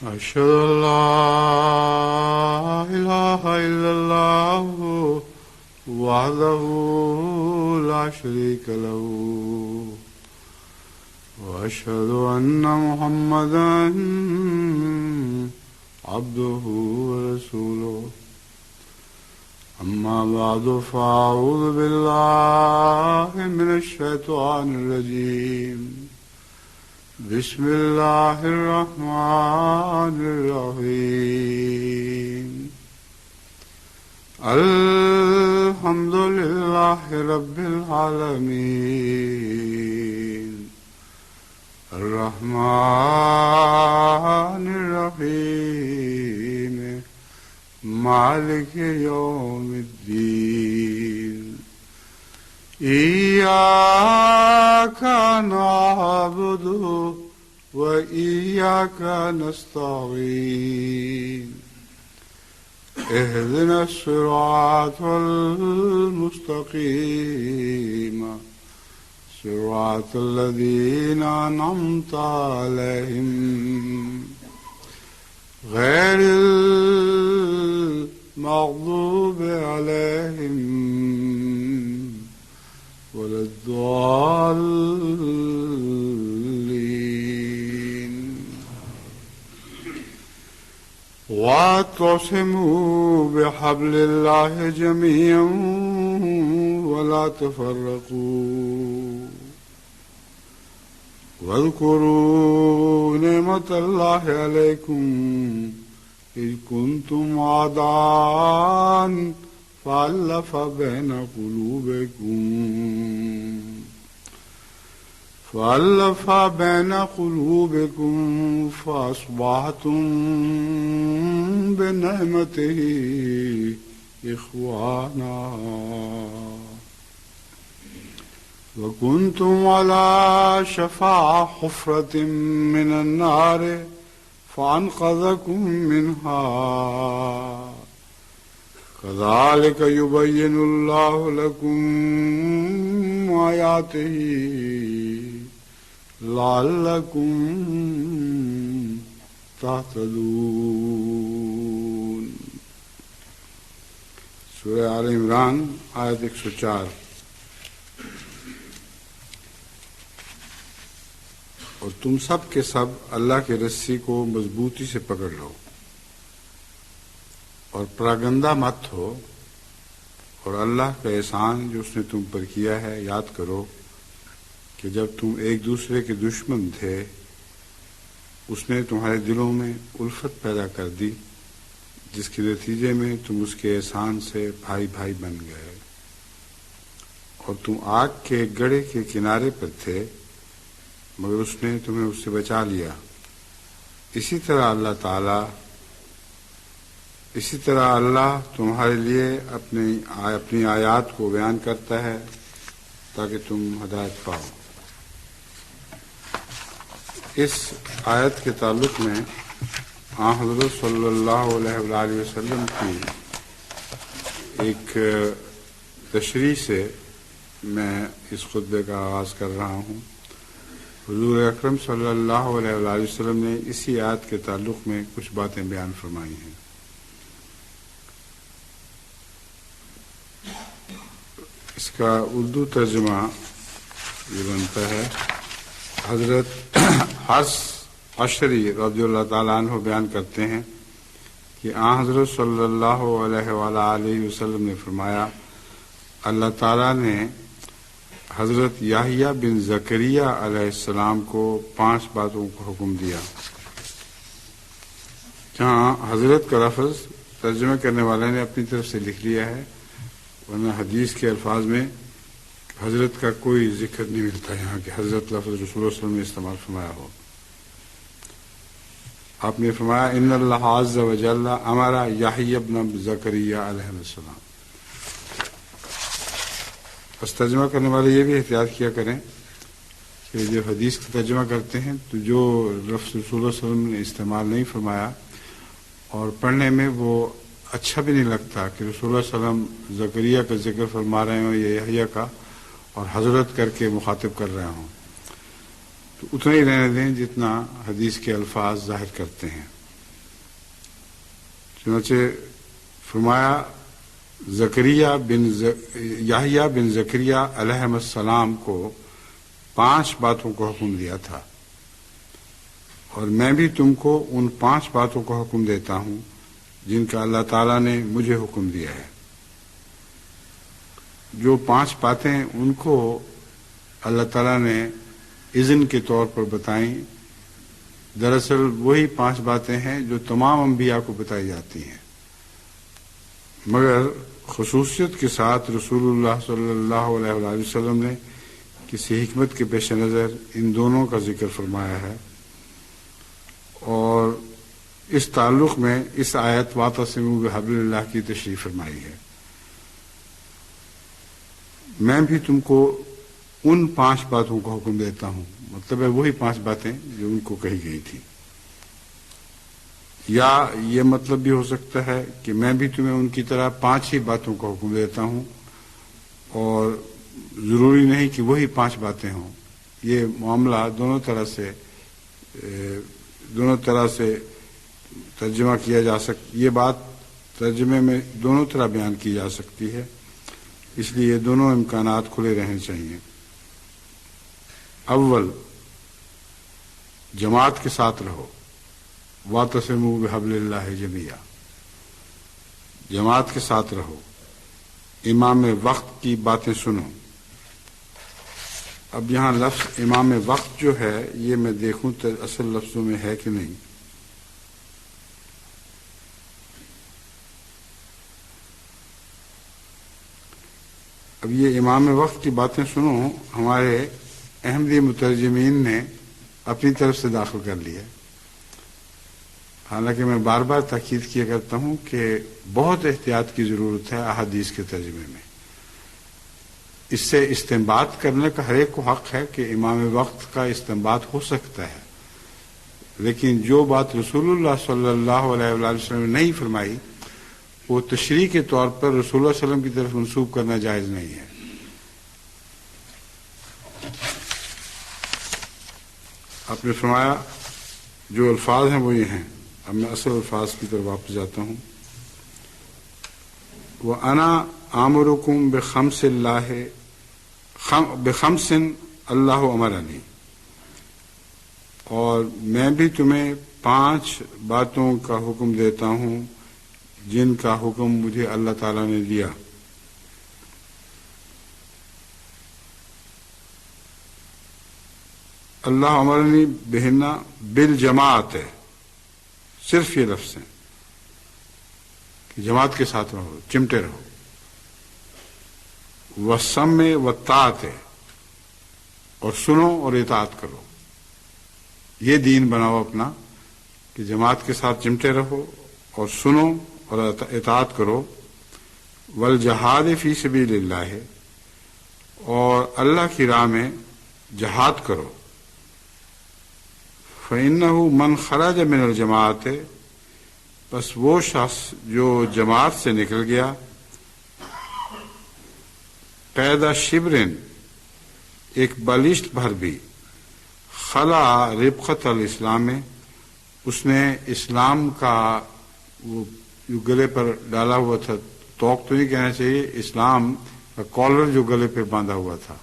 أشهد أن لا إله إلا الله وحده لا شريك له وأشهد أن محمدا عبده ورسوله أما بعد فأعوذ بالله من الشيطان الرجيم بسم الله الرحمن الرحيم الحمد لله رب العالمين الرحمن الرحيم مالك يوم الدين إياك نعبد وإياك نستعين اهدنا الصراط المستقيم صراط الذين أنعمت عليهم غير المغضوب عليهم ولا الضالين واعتصموا بحبل الله جميعا ولا تفرقوا واذكروا نعمة الله عليكم إذ كنتم أعداء فألف بين قلوبكم فأصبحتم بنعمته إخوانا وكنتم على شفا حفرة من النار فأنقذكم منها كذلك يبين الله لكم آياته لعلكم تهتدون. سورہ آل عمران آیت 104. اور تم سب کے سب اللہ کی رسی کو مضبوطی سے پکڑ لو اور پراگندہ مت ہو، اور اللہ کا احسان جو اس نے تم پر کیا ہے یاد کرو کہ جب تم ایک دوسرے کے دشمن تھے اس نے تمہارے دلوں میں الفت پیدا کر دی، جس کے نتیجے میں تم اس کے احسان سے بھائی بھائی بن گئے، اور تم آگ کے گڑھے کے کنارے پر تھے مگر اس نے تمہیں اس سے بچا لیا۔ اسی طرح اللہ تمہارے لیے اپنی آیات کو بیان کرتا ہے تاکہ تم ہدایت پاؤ۔ اس آیت کے تعلق میں حضرت صلی اللہ علیہ وآلہ وسلم کی ایک تشریح سے میں اس خطبے کا آغاز کر رہا ہوں۔ حضور اکرم صلی اللہ علیہ وآلہ وسلم نے اسی آیت کے تعلق میں کچھ باتیں بیان فرمائی ہیں۔ اس کا اردو ترجمہ یہ بنتا ہے، حضرت حفص عشری رضی اللہ تعالیٰ عنہ بیان کرتے ہیں کہ حضرت صلی اللہ علیہ وآلہ وسلم نے فرمایا، اللہ تعالیٰ نے حضرت یحییٰ بن زکریا علیہ السلام کو 5 باتوں کا حکم دیا۔ جہاں حضرت کا لفظ ترجمہ کرنے والے نے اپنی طرف سے لکھ لیا ہے، ورنہ حدیث کے الفاظ میں حضرت کا کوئی ذکر نہیں ملتا یہاں کہ حضرت لفظ رسول اللہ صلی اللہ علیہ وسلم نے استعمال فرمایا ہو۔ آپ نے فرمایا ان اللہ عز و جل امر یحییٰ بن زکریا علیہ السلام۔ بس ترجمہ کرنے والے یہ بھی احتیاط کیا کریں کہ جب حدیث کا ترجمہ کرتے ہیں تو جو لفظ رسول اللہ صلی اللہ علیہ وسلم نے استعمال نہیں فرمایا اور پڑھنے میں وہ اچھا بھی نہیں لگتا کہ رسول اللہ صلی اللہ علیہ وسلم زکریا کا ذکر فرما رہے ہوں یا یحییٰ کا اور حضرت کر کے مخاطب کر رہے ہوں، تو اتنا ہی رہنے دیں جتنا حدیث کے الفاظ ظاہر کرتے ہیں۔ چنانچہ فرمایا یحییٰ بن زکریا علیہ السلام کو 5 باتوں کو حکم دیا تھا، اور میں بھی تم کو ان 5 باتوں کو حکم دیتا ہوں جن کا اللہ تعالیٰ نے مجھے حکم دیا ہے۔ جو 5 باتیں ان کو اللہ تعالیٰ نے اذن کے طور پر بتائیں، دراصل وہی 5 باتیں ہیں جو تمام انبیاء کو بتائی جاتی ہیں، مگر خصوصیت کے ساتھ رسول اللہ صلی اللہ علیہ وآلہ وسلم نے کسی حکمت کے پیش نظر ان دونوں کا ذکر فرمایا ہے، اور اس تعلق میں اس آیت واعتصموا بحبل اللہ کی تشریح فرمائی ہے۔ میں بھی تم کو ان 5 باتوں کا حکم دیتا ہوں، مطلب ہے وہی 5 باتیں جو ان کو کہی گئی تھی، یا یہ مطلب بھی ہو سکتا ہے کہ میں بھی تمہیں ان کی طرح 5 ہی باتوں کا حکم دیتا ہوں، اور ضروری نہیں کہ وہی 5 باتیں ہوں۔ یہ معاملہ دونوں طرح سے ترجمہ کیا جا سکتا، یہ بات ترجمے میں دونوں طرح بیان کی جا سکتی ہے، اس لیے یہ دونوں امکانات کھلے رہنے چاہیے۔ اول، جماعت کے ساتھ رہو، واعتصموا بحبل اللہ جمیعا، جماعت کے ساتھ رہو، امام وقت کی باتیں سنو۔ اب یہاں لفظ امام وقت جو ہے یہ میں دیکھوں تو اصل لفظوں میں ہے کہ نہیں۔ اب یہ امام وقت کی باتیں سنو ہمارے احمدی مترجمین نے اپنی طرف سے داخل کر لیا، حالانکہ میں بار بار تاکید کیا کرتا ہوں کہ بہت احتیاط کی ضرورت ہے احادیث کے ترجمے میں۔ اس سے استنباط کرنے کا ہر ایک کو حق ہے کہ امام وقت کا استنباط ہو سکتا ہے، لیکن جو بات رسول اللہ صلی اللہ علیہ وآلہ وسلم نے نہیں فرمائی وہ تشریح کے طور پر رسول اللہ صلی اللہ علیہ وسلم کی طرف منسوب کرنا جائز نہیں ہے۔ آپ نے فرمایا جو الفاظ ہیں وہ یہ ہیں، اب میں اصل الفاظ کی طرف واپس جاتا ہوں۔ وَأَنَا آمُرُكُمْ بِخَمْسٍ اللہ امرنی، اور میں بھی تمہیں 5 باتوں کا حکم دیتا ہوں جن کا حکم مجھے اللہ تعالیٰ نے دیا۔ اللہ امرنی بہنا بالجماعت ہے، صرف یہ لفظ ہیں کہ جماعت کے ساتھ رہو، چمٹے رہو۔ وَالسَّمْعِ وَالطَّاعَةِ، اور سنو اور اطاعت کرو۔ یہ دین بناؤ اپنا کہ جماعت کے ساتھ چمٹے رہو اور سنو اور اطاعت کرو۔ والجہاد فی سبیل اللہ، اور اللہ کی راہ میں جہاد کرو۔ فإنہ من خرج من الجماعت، بس وہ شخص جو جماعت سے نکل گیا، قید شبرن، ایک بالشت بھر بھی، خلا ربقت الاسلام، اس نے اسلام کا وہ جو گلے پر ڈالا ہوا تھا، توق تو نہیں کہنا چاہیے، اسلام کا کالر جو گلے پہ باندھا ہوا تھا،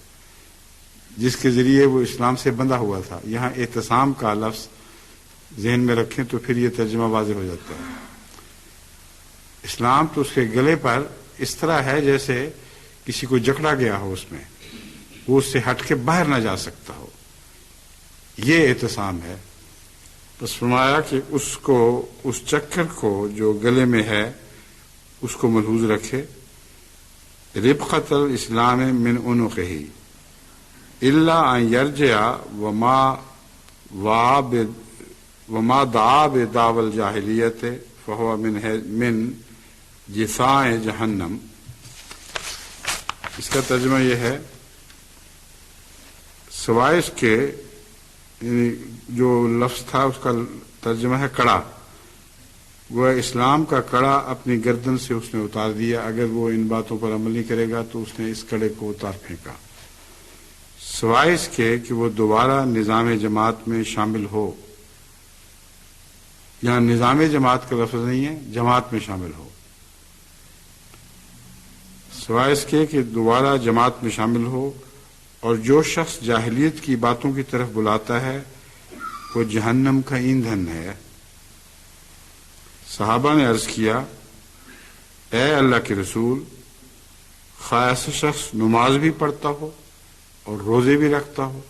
جس کے ذریعے وہ اسلام سے بندھا ہوا تھا۔ یہاں اعتصام کا لفظ ذہن میں رکھیں تو پھر یہ ترجمہ واضح ہو جاتا ہے۔ اسلام تو اس کے گلے پر اس طرح ہے جیسے کسی کو جکڑا گیا ہو، اس میں وہ اس سے ہٹ کے باہر نہ جا سکتا ہو، یہ اعتصام ہے۔ بس فرمایا کہ اس چکر کو جو گلے میں ہے اس کو ملحوظ رکھے۔ ربقت الاسلام من عنقہ الا ان یرجع وما دعا بدعوى الجاہلیت فهو من جثاء جہنم۔ اس کا ترجمہ یہ ہے، سوائے اس کے، یعنی جو لفظ تھا اس کا ترجمہ ہے کڑا، وہ اسلام کا کڑا اپنی گردن سے اس نے اتار دیا۔ اگر وہ ان باتوں پر عمل نہیں کرے گا تو اس نے اس کڑے کو اتار پھینکا، سوائے اس کے کہ وہ دوبارہ نظام جماعت میں شامل ہو۔ یہاں نظام جماعت کا لفظ نہیں ہے، جماعت میں شامل ہو، سوائے اس کے کہ دوبارہ جماعت میں شامل ہو۔ اور جو شخص جاہلیت کی باتوں کی طرف بلاتا ہے وہ جہنم کا ایندھن ہے۔ صحابہ نے عرض کیا، اے اللہ کے رسول، خواہ ایسا شخص نماز بھی پڑھتا ہو اور روزے بھی رکھتا ہو؟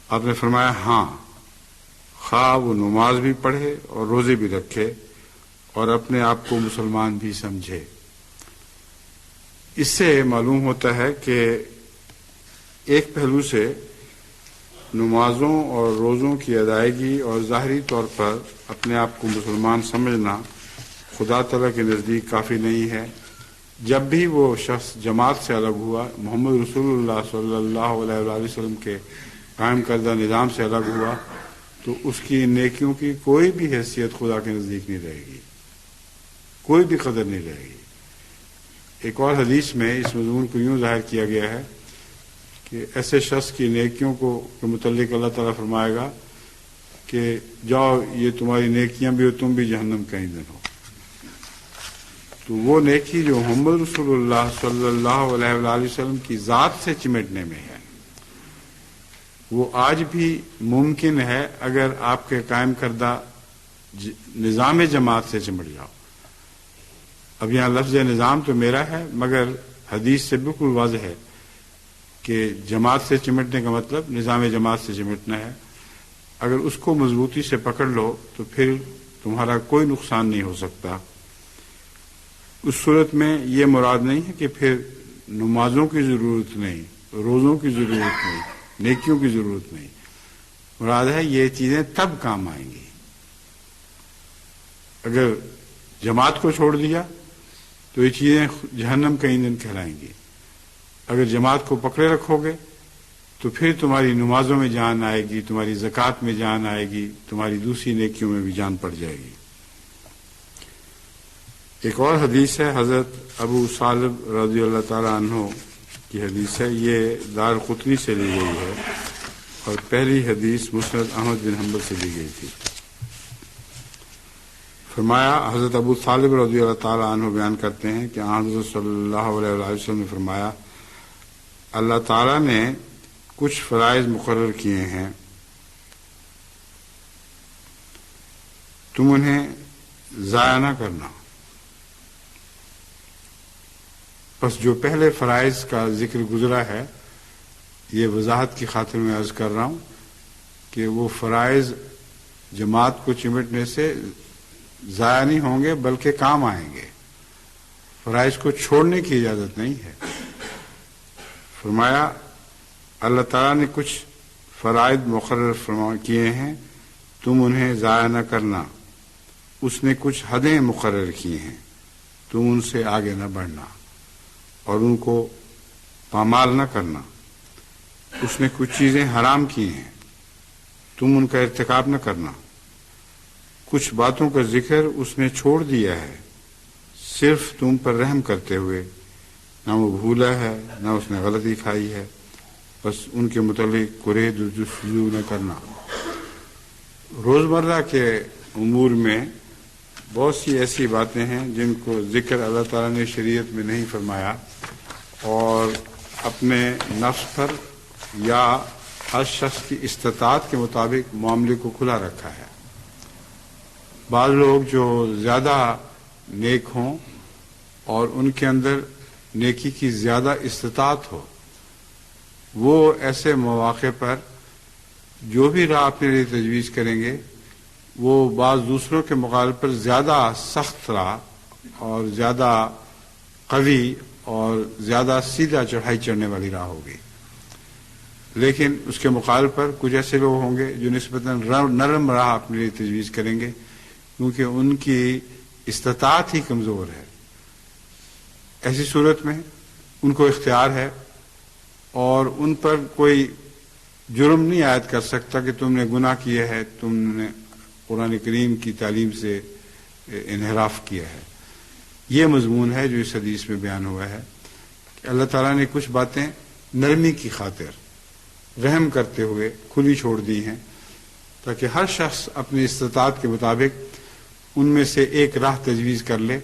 آپ نے فرمایا ہاں، خواہ وہ نماز بھی پڑھے اور روزے بھی رکھے اور اپنے آپ کو مسلمان بھی سمجھے۔ اس سے معلوم ہوتا ہے کہ ایک پہلو سے نمازوں اور روزوں کی ادائیگی اور ظاہری طور پر اپنے آپ کو مسلمان سمجھنا خدا تعالیٰ کے نزدیک کافی نہیں ہے۔ جب بھی وہ شخص جماعت سے الگ ہوا، محمد رسول اللہ صلی اللہ علیہ وآلہ وسلم کے قائم کردہ نظام سے الگ ہوا، تو اس کی نیکیوں کی کوئی بھی حیثیت خدا کے نزدیک نہیں رہے گی، کوئی بھی قدر نہیں رہے گی۔ ایک اور حدیث میں اس مضمون کو یوں ظاہر کیا گیا ہے کہ ایسے شخص کی نیکیوں کے متعلق اللہ تعالیٰ فرمائے گا کہ جاؤ، یہ تمہاری نیکیاں بھی ہو، تم بھی جہنم کا ایندھن ہو۔ تو وہ نیکی جو محمد رسول اللہ صلی اللہ علیہ وآلہ وسلم کی ذات سے چمٹنے میں ہے، وہ آج بھی ممکن ہے اگر آپ کے قائم کردہ نظام جماعت سے چمٹ جاؤ۔ اب یہاں لفظ نظام تو میرا ہے، مگر حدیث سے بالکل واضح ہے کہ جماعت سے چمٹنے کا مطلب نظام جماعت سے چمٹنا ہے۔ اگر اس کو مضبوطی سے پکڑ لو تو پھر تمہارا کوئی نقصان نہیں ہو سکتا۔ اس صورت میں یہ مراد نہیں ہے کہ پھر نمازوں کی ضرورت نہیں، روزوں کی ضرورت نہیں، نیکیوں کی ضرورت نہیں، مراد ہے یہ چیزیں تب کام آئیں گی۔ اگر جماعت کو چھوڑ دیا تو یہ چیزیں جہنم کا ایندھن کہلائیں گی۔ اگر جماعت کو پکڑے رکھو گے تو پھر تمہاری نمازوں میں جان آئے گی، تمہاری زکوٰۃ میں جان آئے گی، تمہاری دوسری نیکیوں میں بھی جان پڑ جائے گی۔ ایک اور حدیث ہے، حضرت ابو صالب رضی اللہ تعالیٰ عنہ کی حدیث ہے، یہ دارقطنی سے لی گئی ہے اور پہلی حدیث مسند احمد بن حنبل سے لی گئی تھی۔ فرمایا، حضرت ابو صالب رضی اللہ تعالیٰ عنہ بیان کرتے ہیں کہ حضرت صلی اللہ علیہ وسلم نے فرمایا، اللہ تعالیٰ نے کچھ فرائض مقرر کیے ہیں، تم انہیں ضائع نہ کرنا۔ بس جو پہلے فرائض کا ذکر گزرا ہے، یہ وضاحت کی خاطر میں عرض کر رہا ہوں کہ وہ فرائض جماعت کو چمٹنے سے ضائع نہیں ہوں گے بلکہ کام آئیں گے۔ فرائض کو چھوڑنے کی اجازت نہیں ہے۔ فرمایا، اللہ تعالیٰ نے کچھ فرائض مقرر کیے ہیں، تم انہیں ضائع نہ کرنا۔ اس نے کچھ حدیں مقرر کی ہیں، تم ان سے آگے نہ بڑھنا اور ان کو پامال نہ کرنا۔ اس نے کچھ چیزیں حرام کی ہیں، تم ان کا ارتکاب نہ کرنا۔ کچھ باتوں کا ذکر اس نے چھوڑ دیا ہے، صرف تم پر رحم کرتے ہوئے، نہ وہ بھولا ہے نہ اس نے غلطی کھائی ہے، بس ان کے متعلق کرے جستجو نہ کرنا۔ روزمرہ کے امور میں بہت سی ایسی باتیں ہیں جن کو ذکر اللہ تعالیٰ نے شریعت میں نہیں فرمایا اور اپنے نفس پر یا ہر شخص کی استطاعت کے مطابق معاملے کو کھلا رکھا ہے۔ بعض لوگ جو زیادہ نیک ہوں اور ان کے اندر نیکی کی زیادہ استطاعت ہو، وہ ایسے مواقع پر جو بھی راہ اپنے لیے تجویز کریں گے وہ بعض دوسروں کے مقابلے پر زیادہ سخت راہ اور زیادہ قوی اور زیادہ سیدھا چڑھائی چڑھنے والی راہ ہوگی۔ لیکن اس کے مقابلے پر کچھ ایسے لوگ ہوں گے جو نسبتاً نرم راہ اپنے لیے تجویز کریں گے، کیونکہ ان کی استطاعت ہی کمزور ہے۔ ایسی صورت میں ان کو اختیار ہے اور ان پر کوئی جرم نہیں عائد کر سکتا کہ تم نے گناہ کیا ہے، تم نے قرآن کریم کی تعلیم سے انحراف کیا ہے۔ یہ مضمون ہے جو اس حدیث میں بیان ہوا ہے کہ اللہ تعالیٰ نے کچھ باتیں نرمی کی خاطر رحم کرتے ہوئے کھلی چھوڑ دی ہیں، تاکہ ہر شخص اپنی استطاعت کے مطابق ان میں سے ایک راہ تجویز کر لے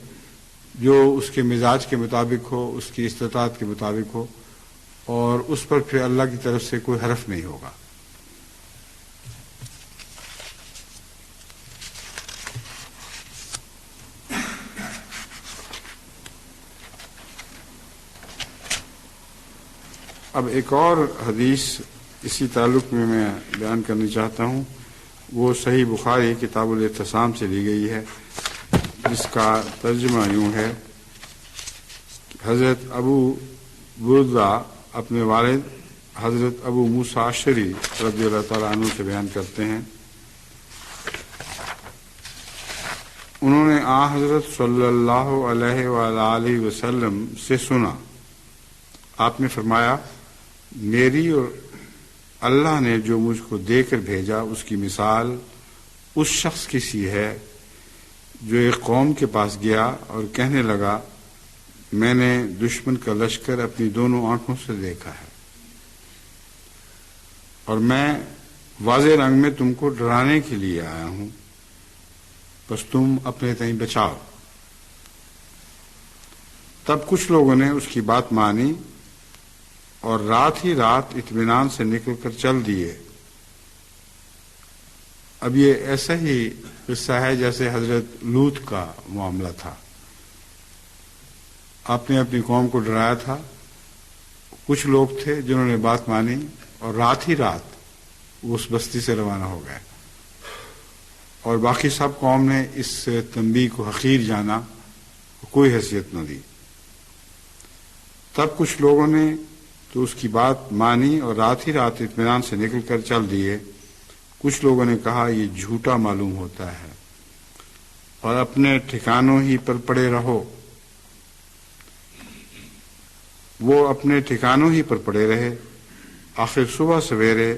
جو اس کے مزاج کے مطابق ہو، اس کی استطاعت کے مطابق ہو، اور اس پر پھر اللہ کی طرف سے کوئی حرف نہیں ہوگا۔ اب ایک اور حدیث اسی تعلق میں بیان کرنی چاہتا ہوں، وہ صحیح بخاری کتاب الاعتصام سے لی گئی ہے، جس کا ترجمہ یوں ہے: حضرت ابو بردہ اپنے والد حضرت ابو موسیٰ اشعری رضی اللہ تعالیٰ عنہ سے بیان کرتے ہیں، انہوں نے حضرت صلی اللہ علیہ وآلہ وسلم سے سنا، آپ نے فرمایا، میری اور اللہ نے جو مجھ کو دے کر بھیجا اس کی مثال اس شخص کی سی ہے جو ایک قوم کے پاس گیا اور کہنے لگا، میں نے دشمن کا لشکر اپنی دونوں آنکھوں سے دیکھا ہے اور میں واضح رنگ میں تم کو ڈرانے کے لیے آیا ہوں، بس تم اپنے تئیں بچاؤ۔ تب کچھ لوگوں نے اس کی بات مانی اور رات ہی رات اطمینان سے نکل کر چل دیے۔ اب یہ ایسا ہی قصہ ہے جیسے حضرت لوط کا معاملہ تھا، آپ نے اپنی قوم کو ڈرایا تھا، کچھ لوگ تھے جنہوں نے بات مانی اور رات ہی رات وہ اس بستی سے روانہ ہو گئے، اور باقی سب قوم نے اس تنبیہ کو حقیر جانا، کوئی حیثیت نہ دی۔ تب کچھ لوگوں نے تو اس کی بات مانی اور رات ہی رات اطمینان سے نکل کر چل دیے، کچھ لوگوں نے کہا یہ جھوٹا معلوم ہوتا ہے اور اپنے ٹھکانوں ہی پر پڑے رہو۔ وہ اپنے ٹھکانوں ہی پر پڑے رہے، آخر صبح سویرے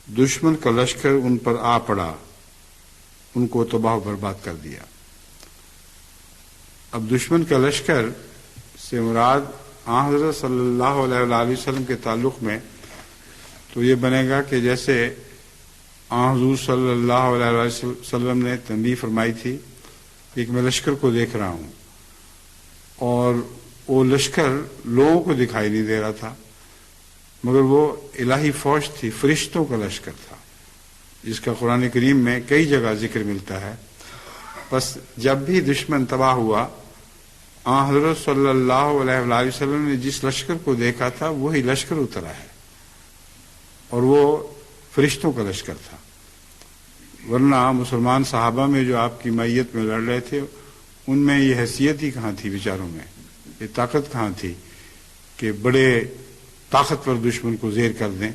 دشمن کا لشکر ان پر آ پڑا، ان کو تباہ و برباد کر دیا۔ اب دشمن کا لشکر سے مراد حضرت صلی اللہ علیہ وآلہ وسلم کے تعلق میں تو یہ بنے گا کہ جیسے حضور صلی اللہ علیہ وسلم نے تنبیہ فرمائی تھی کہ میں لشکر کو دیکھ رہا ہوں، اور وہ لشکر لوگوں کو دکھائی نہیں دے رہا تھا، مگر وہ الہی فوج تھی، فرشتوں کا لشکر تھا، جس کا قرآن کریم میں کئی جگہ ذکر ملتا ہے۔ بس جب بھی دشمن تباہ ہوا، حضرت صلی اللہ علیہ وآلہ وسلم نے جس لشکر کو دیکھا تھا وہی لشکر اترا ہے، اور وہ فرشتوں کا لشکر تھا، ورنہ مسلمان صحابہ میں جو آپ کی معیت میں لڑ رہے تھے ان میں یہ حیثیت ہی کہاں تھی، بیچاروں میں یہ طاقت کہاں تھی کہ بڑے طاقتور دشمن کو زیر کر دیں،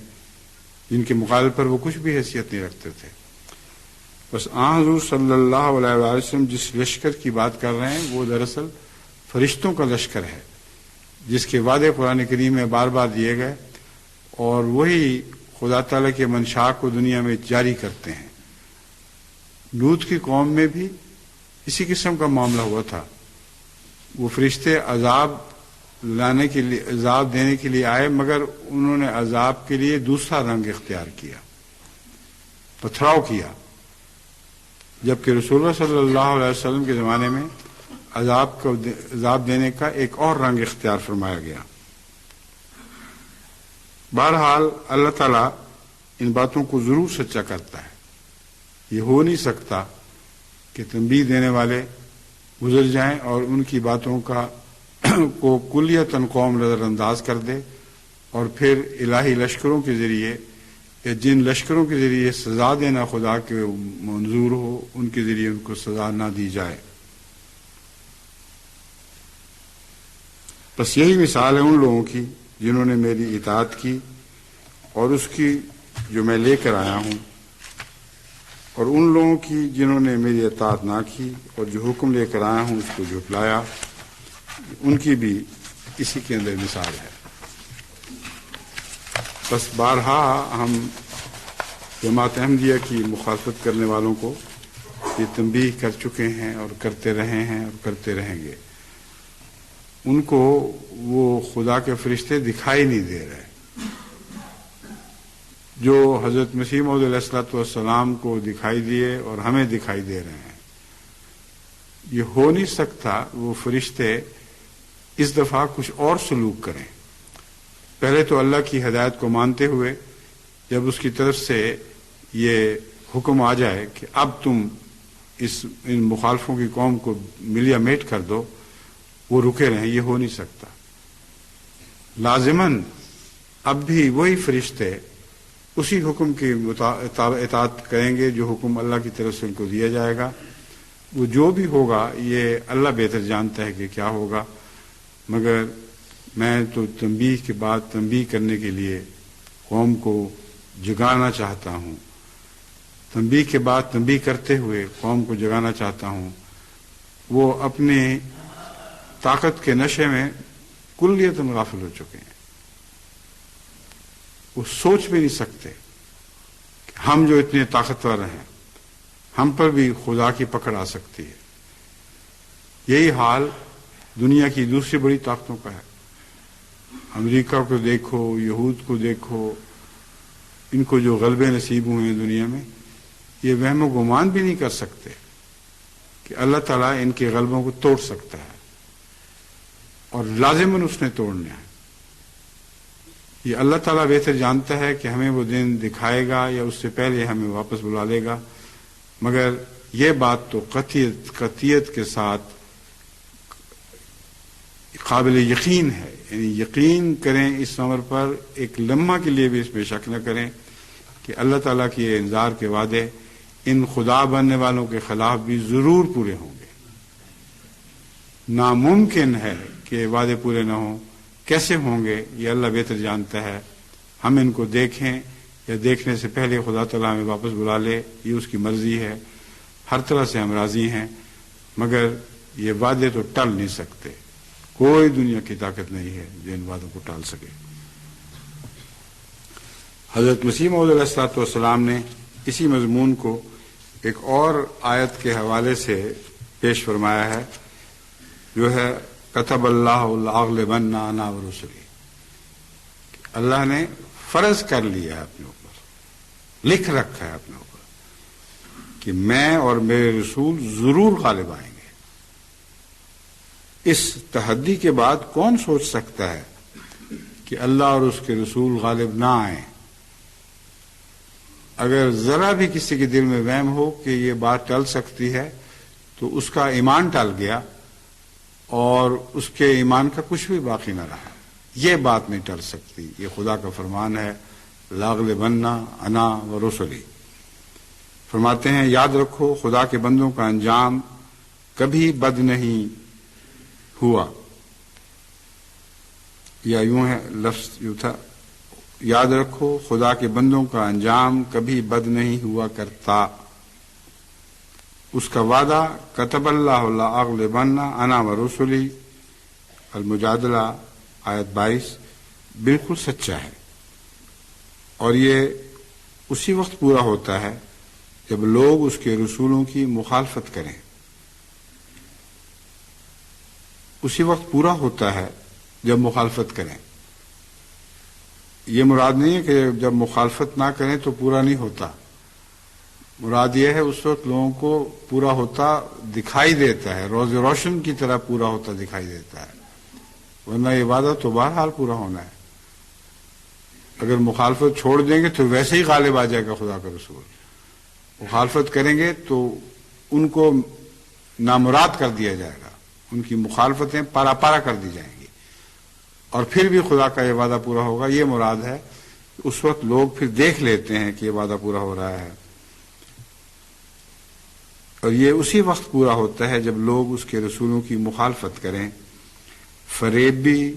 جن کے مقابلے پر وہ کچھ بھی حیثیت نہیں رکھتے تھے۔ بس حضور صلی اللہ علیہ وآلہ وسلم جس لشکر کی بات کر رہے ہیں وہ دراصل فرشتوں کا لشکر ہے، جس کے وعدے قرآن کریم میں بار بار دیے گئے، اور وہی خدا تعالیٰ کے منشا کو دنیا میں جاری کرتے ہیں۔ لوط کی قوم میں بھی اسی قسم کا معاملہ ہوا تھا، وہ فرشتے عذاب لانے کے لیے، عذاب دینے کے لیے آئے، مگر انہوں نے عذاب کے لیے دوسرا رنگ اختیار کیا، پتھراؤ کیا، جبکہ رسول اللہ صلی اللہ علیہ وسلم کے زمانے میں عذاب دینے کا ایک اور رنگ اختیار فرمایا گیا۔ بہرحال اللہ تعالیٰ ان باتوں کو ضرور سچا کرتا ہے، یہ ہو نہیں سکتا کہ تنبیہ دینے والے گزر جائیں اور ان کی باتوں کو کلیتاً قوم نظر انداز کر دے، اور پھر الہی لشکروں کے ذریعے یا جن لشکروں کے ذریعے سزا دینا خدا کے منظور ہو ان کے ذریعے ان کو سزا نہ دی جائے۔ بس یہی مثال ہے ان لوگوں کی جنہوں نے میری اطاعت کی اور اس کی جو میں لے کر آیا ہوں، اور ان لوگوں کی جنہوں نے میری اطاعت نہ کی اور جو حکم لے کر آیا ہوں اس کو جھٹلایا، ان کی بھی اسی کے اندر مثال ہے۔ بس بارہا ہم جماعت احمدیہ کی مخالفت کرنے والوں کو یہ تنبیہ کر چکے ہیں اور کرتے رہے ہیں اور کرتے رہیں گے، ان کو وہ خدا کے فرشتے دکھائی نہیں دے رہے، جو حضرت مسیح موعود علیہ الصلوۃ والسلام کو دکھائی دیے اور ہمیں دکھائی دے رہے ہیں، یہ ہو نہیں سکتا وہ فرشتے اس دفعہ کچھ اور سلوک کریں۔ پہلے تو اللہ کی ہدایت کو مانتے ہوئے جب اس کی طرف سے یہ حکم آ جائے کہ اب تم ان مخالفوں کی قوم کو ملیا میٹ کر دو، وہ رکے رہیں، یہ ہو نہیں سکتا۔ لازماً اب بھی وہی فرشتے اسی حکم کی اطاعت کریں گے جو حکم اللہ کی طرف سے ان کو دیا جائے گا۔ وہ جو بھی ہوگا یہ اللہ بہتر جانتا ہے کہ کیا ہوگا، مگر میں تو تنبیہ کے بعد تنبیہ کرنے کے لیے قوم کو جگانا چاہتا ہوں، تنبیہ کے بعد تنبیہ کرتے ہوئے قوم کو جگانا چاہتا ہوں۔ وہ اپنے طاقت کے نشے میں کلیتاً غافل ہو چکے ہیں، وہ سوچ بھی نہیں سکتے کہ ہم جو اتنے طاقتور ہیں ہم پر بھی خدا کی پکڑ آ سکتی ہے۔ یہی حال دنیا کی دوسری بڑی طاقتوں کا ہے۔ امریکہ کو دیکھو، یہود کو دیکھو، ان کو جو غلبے نصیب ہوئے ہیں دنیا میں، یہ وہم و گمان بھی نہیں کر سکتے کہ اللہ تعالیٰ ان کے غلبوں کو توڑ سکتا ہے، اور لازماً اس نے توڑنا ہے۔ یہ اللہ تعالیٰ بہتر جانتا ہے کہ ہمیں وہ دن دکھائے گا یا اس سے پہلے ہمیں واپس بلا لے گا، مگر یہ بات تو قطعیت کے ساتھ قابل یقین ہے، یعنی یقین کریں اس امر پر، ایک لمحہ کے لیے بھی اس میں شک نہ کریں کہ اللہ تعالیٰ کی یہ انذار کے وعدے ان خدا بننے والوں کے خلاف بھی ضرور پورے ہوں گے۔ ناممکن ہے کہ وعدے پورے نہ ہوں، کیسے ہوں گے یہ اللہ بہتر جانتا ہے۔ ہم ان کو دیکھیں یا دیکھنے سے پہلے خدا تعالیٰ ہمیں واپس بلا لے، یہ اس کی مرضی ہے، ہر طرح سے ہم راضی ہیں، مگر یہ وعدے تو ٹل نہیں سکتے، کوئی دنیا کی طاقت نہیں ہے جو ان وعدوں کو ٹال سکے۔ حضرت مسیح موعود علیہ الصلوۃ والسلام نے اسی مضمون کو ایک اور آیت کے حوالے سے پیش فرمایا ہے، جو ہے کتب اللہ لأغلبن انا ورسلی۔ اللہ نے فرض کر لیا ہے اپنے اوپر، لکھ رکھا ہے اپنے اوپر کہ میں اور میرے رسول ضرور غالب آئیں گے۔ اس تحدی کے بعد کون سوچ سکتا ہے کہ اللہ اور اس کے رسول غالب نہ آئیں؟ اگر ذرا بھی کسی کے دل میں وہم ہو کہ یہ بات ٹل سکتی ہے تو اس کا ایمان ٹل گیا اور اس کے ایمان کا کچھ بھی باقی نہ رہا۔ یہ بات نہیں ٹل سکتی، یہ خدا کا فرمان ہے، لاغلبن انا ورسلی۔ فرماتے ہیں یاد رکھو خدا کے بندوں کا انجام کبھی بد نہیں ہوا، یا یوں ہے لفظ یوں تھا، یاد رکھو خدا کے بندوں کا انجام کبھی بد نہیں ہوا کرتا۔ اس کا وعدہ کتب اللہ لأغلبن انا ورسلی، المجادلہ آیت 22 بالکل سچا ہے، اور یہ اسی وقت پورا ہوتا ہے جب لوگ اس کے رسولوں کی مخالفت کریں، اسی وقت پورا ہوتا ہے جب مخالفت کریں۔ یہ مراد نہیں ہے کہ جب مخالفت نہ کریں تو پورا نہیں ہوتا، مراد یہ ہے اس وقت لوگوں کو پورا ہوتا دکھائی دیتا ہے، روز روشن کی طرح پورا ہوتا دکھائی دیتا ہے، ورنہ یہ وعدہ تو بہرحال پورا ہونا ہے۔ اگر مخالفت چھوڑ دیں گے تو ویسے ہی غالب آ جائے گا خدا کا رسول، مخالفت کریں گے تو ان کو نامراد کر دیا جائے گا، ان کی مخالفتیں پارا پارا کر دی جائیں گی، اور پھر بھی خدا کا یہ وعدہ پورا ہوگا۔ یہ مراد ہے اس وقت لوگ پھر دیکھ لیتے ہیں کہ یہ وعدہ پورا ہو رہا ہے، اور یہ اسی وقت پورا ہوتا ہے جب لوگ اس کے رسولوں کی مخالفت کریں۔ فریبی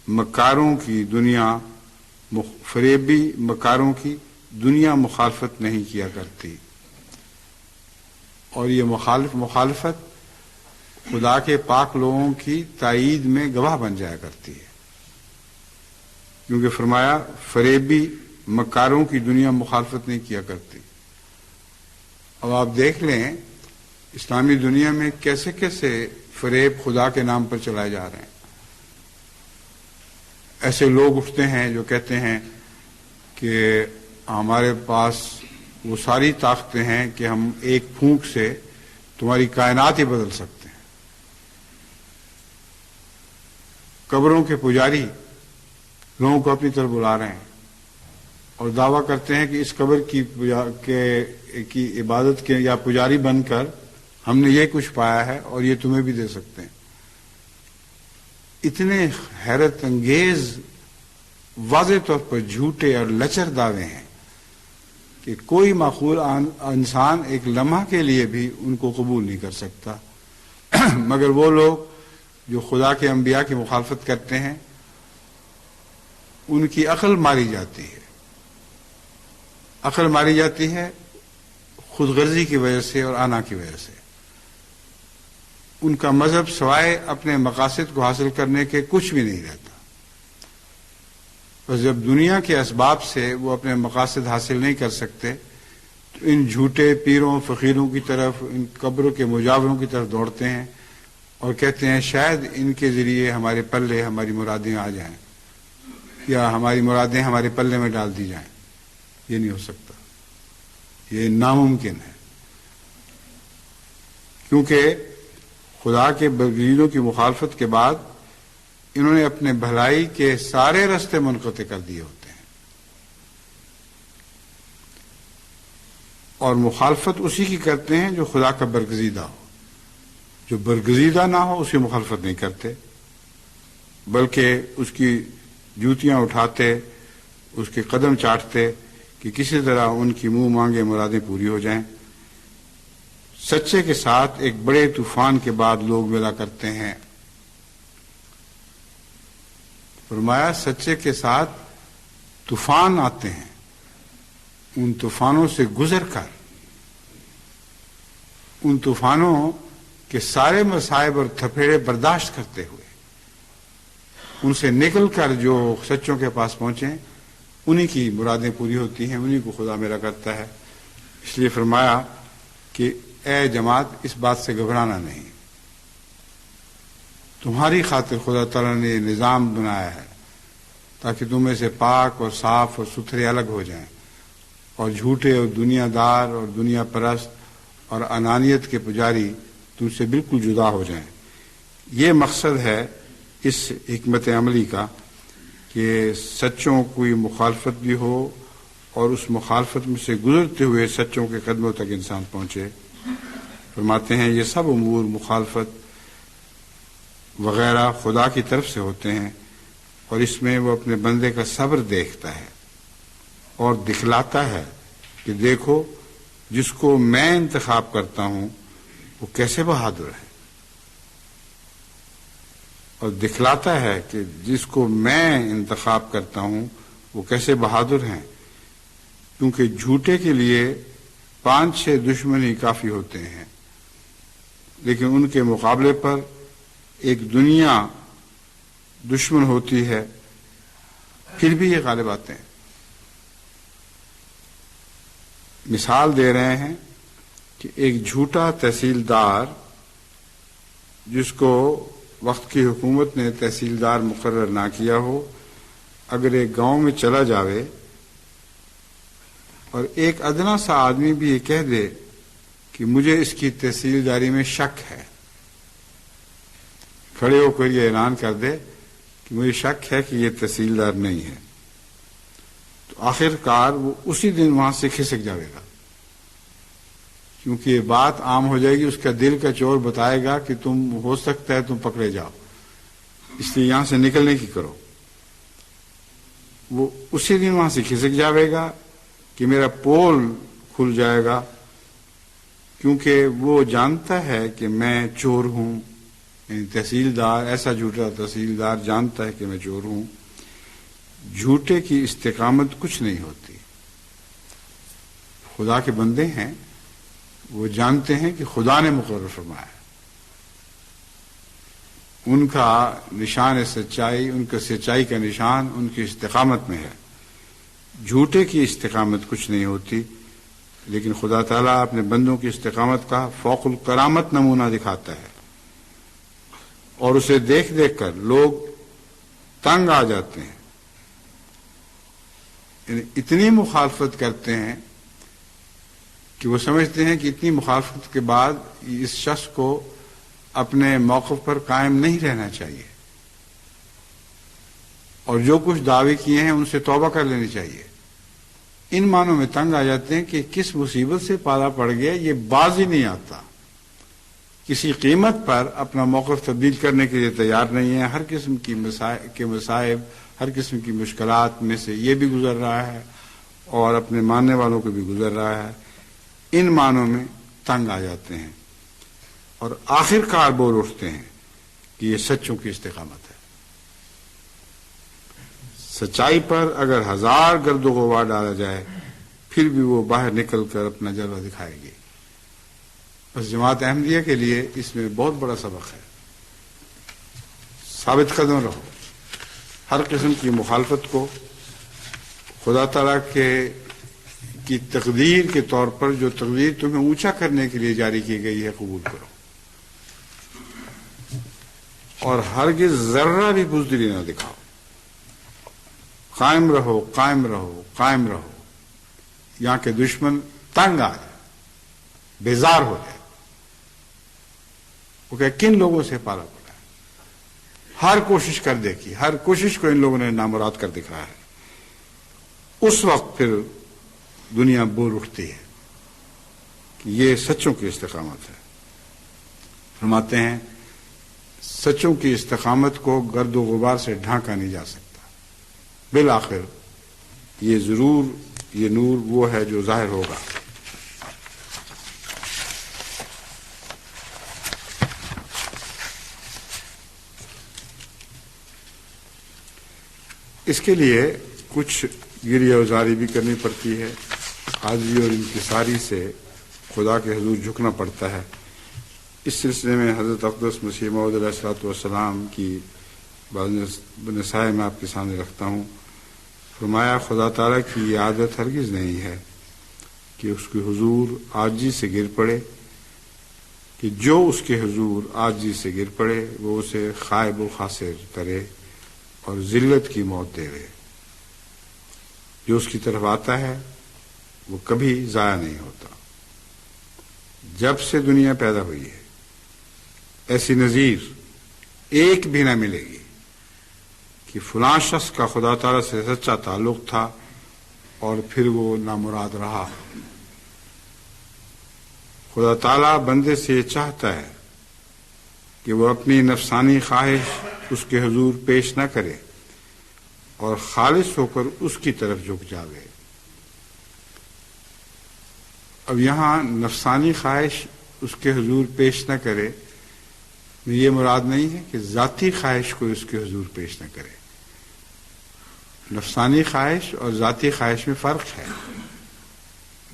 مکاروں کی دنیا مخالفت نہیں کیا کرتی، اور یہ مخالفت خدا کے پاک لوگوں کی تائید میں گواہ بن جایا کرتی ہے، کیونکہ فرمایا فریبی مکاروں کی دنیا مخالفت نہیں کیا کرتی۔ اب آپ دیکھ لیں اسلامی دنیا میں کیسے کیسے فریب خدا کے نام پر چلائے جا رہے ہیں۔ ایسے لوگ اٹھتے ہیں جو کہتے ہیں کہ ہمارے پاس وہ ساری طاقتیں ہیں کہ ہم ایک پھونک سے تمہاری کائنات ہی بدل سکتے ہیں. قبروں کے پجاری لوگوں کو اپنی طرف بلا رہے ہیں اور دعویٰ کرتے ہیں کہ اس قبر کی عبادت کے یا پجاری بن کر ہم نے یہ کچھ پایا ہے اور یہ تمہیں بھی دے سکتے ہیں. اتنے حیرت انگیز واضح طور پر جھوٹے اور لچر دعوے ہیں کہ کوئی معقول انسان ایک لمحہ کے لیے بھی ان کو قبول نہیں کر سکتا. مگر وہ لوگ جو خدا کے انبیاء کی مخالفت کرتے ہیں ان کی عقل ماری جاتی ہے. عقل ماری جاتی ہے خود غرضی کی وجہ سے اور آنا کی وجہ سے. ان کا مذہب سوائے اپنے مقاصد کو حاصل کرنے کے کچھ بھی نہیں رہتا. بس جب دنیا کے اسباب سے وہ اپنے مقاصد حاصل نہیں کر سکتے تو ان جھوٹے پیروں فقیروں کی طرف ان قبروں کے مجاوروں کی طرف دوڑتے ہیں اور کہتے ہیں شاید ان کے ذریعے ہمارے پلے ہماری مرادیں آ جائیں یا ہماری مرادیں ہمارے پلے میں ڈال دی جائیں. یہ نہیں ہو سکتا، یہ ناممکن ہے، کیونکہ خدا کے برگزیدوں کی مخالفت کے بعد انہوں نے اپنے بھلائی کے سارے راستے منقطع کر دیے ہوتے ہیں. اور مخالفت اسی کی کرتے ہیں جو خدا کا برگزیدہ ہو. جو برگزیدہ نہ ہو اس کی مخالفت نہیں کرتے، بلکہ اس کی جوتیاں اٹھاتے، اس کے قدم چاٹتے کہ کسی طرح ان کی منہ مانگے مرادیں پوری ہو جائیں. سچے کے ساتھ ایک بڑے طوفان کے بعد لوگ ملا کرتے ہیں. فرمایا سچے کے ساتھ طوفان آتے ہیں، ان طوفانوں سے گزر کر، ان طوفانوں کے سارے مصائب اور تھپیڑے برداشت کرتے ہوئے ان سے نکل کر جو سچوں کے پاس پہنچے انہی کی مرادیں پوری ہوتی ہیں، انہی کو خدا میرا کرتا ہے. اس لیے فرمایا کہ اے جماعت اس بات سے گھبرانا نہیں، تمہاری خاطر خدا تعالیٰ نے یہ نظام بنایا ہے تاکہ تم میں سے پاک اور صاف اور ستھرے الگ ہو جائیں اور جھوٹے اور دنیا دار اور دنیا پرست اور انانیت کے پجاری تم سے بالکل جدا ہو جائیں. یہ مقصد ہے اس حکمت عملی کا کہ سچوں کوئی مخالفت بھی ہو اور اس مخالفت میں سے گزرتے ہوئے سچوں کے قدموں تک انسان پہنچے. فرماتے ہیں یہ سب امور مخالفت وغیرہ خدا کی طرف سے ہوتے ہیں اور اس میں وہ اپنے بندے کا صبر دیکھتا ہے اور دکھلاتا ہے کہ دیکھو جس کو میں انتخاب کرتا ہوں وہ کیسے بہادر ہے، اور دکھلاتا ہے کہ جس کو میں انتخاب کرتا ہوں وہ کیسے بہادر ہیں. کیونکہ جھوٹے کے لیے 5-6 دشمن ہی کافی ہوتے ہیں، لیکن ان کے مقابلے پر ایک دنیا دشمن ہوتی ہے، پھر بھی یہ غالب آتے ہیں. مثال دے رہے ہیں کہ ایک جھوٹا تحصیلدار جس کو وقت کی حکومت نے تحصیلدار مقرر نہ کیا ہو، اگر ایک گاؤں میں چلا جاوے اور ایک ادنا سا آدمی بھی یہ کہہ دے کہ مجھے اس کی تحصیلداری میں شک ہے، کھڑے ہو کر یہ اعلان کر دے کہ مجھے شک ہے کہ یہ تحصیلدار نہیں ہے، تو آخر کار وہ اسی دن وہاں سے کھسک جائے گا، کیونکہ یہ بات عام ہو جائے گی. اس کا دل کا چور بتائے گا کہ تم ہو سکتا ہے تم پکڑے جاؤ، اس لیے یہاں سے نکلنے کی کرو. وہ اسی دن وہاں سے کھسک جائے گا کہ میرا پول کھل جائے گا، کیونکہ وہ جانتا ہے کہ میں چور ہوں. یعنی تحصیلدار، ایسا جھوٹا تحصیلدار جانتا ہے کہ میں چور ہوں. جھوٹے کی استقامت کچھ نہیں ہوتی. خدا کے بندے ہیں، وہ جانتے ہیں کہ خدا نے مقرر فرمایا ہے. ان کا نشان سچائی، ان کا سچائی کا نشان ان کی استقامت میں ہے. جھوٹے کی استقامت کچھ نہیں ہوتی، لیکن خدا تعالیٰ اپنے بندوں کی استقامت کا فوق الکرامت نمونہ دکھاتا ہے اور اسے دیکھ دیکھ کر لوگ تنگ آ جاتے ہیں. یعنی اتنی مخالفت کرتے ہیں کہ وہ سمجھتے ہیں کہ اتنی مخالفت کے بعد اس شخص کو اپنے موقف پر قائم نہیں رہنا چاہیے، اور جو کچھ دعوے کیے ہیں ان سے توبہ کر لینی چاہیے۔ ان معنوں میں تنگ آ جاتے ہیں کہ کس مصیبت سے پالا پڑ گیا، یہ باز ہی نہیں آتا، کسی قیمت پر اپنا موقف تبدیل کرنے کے لیے تیار نہیں ہے، ہر قسم کی مصائب، ہر قسم کی مشکلات میں سے یہ بھی گزر رہا ہے اور اپنے ماننے والوں کو بھی گزر رہا ہے۔ ان معنوں میں تنگ آ جاتے ہیں اور آخر کار بول اٹھتے ہیں کہ یہ سچوں کی استقامت ہے۔ سچائی پر اگر 1000 گرد و غبار ڈالا جائے پھر بھی وہ باہر نکل کر اپنا جلوہ دکھائے گی۔ بس جماعت احمدیہ کے لیے اس میں بہت بڑا سبق ہے، ثابت قدم رہو، ہر قسم کی مخالفت کو خدا تعالیٰ کی تقدیر کے طور پر، جو تقدیر تمہیں اونچا کرنے کے لیے جاری کی گئی ہے، قبول کرو، اور ہرگز ذرہ بھی بزدلی نہ دکھاؤ، قائم رہو، قائم رہو، قائم رہو، یہاں کے دشمن تنگ آ جائے، بیزار ہو جائے، وہ کہ کن لوگوں سے پالا پڑا ہے، ہر کوشش کر دیکھی، ہر کوشش کو ان لوگوں نے نامراد کر دکھایا ہے۔ اس وقت پھر دنیا بول اٹھتی ہے کہ یہ سچوں کی استقامت ہے۔ فرماتے ہیں سچوں کی استقامت کو گرد و غبار سے ڈھانکا نہیں جا سکتا، بالآخر یہ ضرور یہ نور وہ ہے جو ظاہر ہوگا۔ اس کے لیے کچھ گریہ وزاری بھی کرنی پڑتی ہے، عاجزی اور انکساری سے خدا کے حضور جھکنا پڑتا ہے۔ اس سلسلے میں حضرت اقدس مسیح موعود علیہ الصلوۃ والسلام کی بعض نصائح میں آپ کے سامنے رکھتا ہوں۔ فرمایا خدا تعالیٰ کی یہ عادت ہرگز نہیں ہے کہ اس کے حضور عاجزی سے گر پڑے، کہ جو اس کے حضور عاجزی سے گر پڑے وہ اسے خائب و خاسر کرے اور ذلت کی موت دے دے۔ جو اس کی طرف آتا ہے وہ کبھی ضائع نہیں ہوتا۔ جب سے دنیا پیدا ہوئی ہے ایسی نظیر ایک بھی نہ ملے گی کہ فلاں شخص کا خدا تعالیٰ سے سچا تعلق تھا اور پھر وہ نامراد رہا۔ خدا تعالیٰ بندے سے یہ چاہتا ہے کہ وہ اپنی نفسانی خواہش اس کے حضور پیش نہ کرے اور خالص ہو کر اس کی طرف جھک جاوے۔ اب یہاں نفسانی خواہش اس کے حضور پیش نہ کرے، یہ مراد نہیں ہے کہ ذاتی خواہش کو اس کے حضور پیش نہ کرے۔ نفسانی خواہش اور ذاتی خواہش میں فرق ہے۔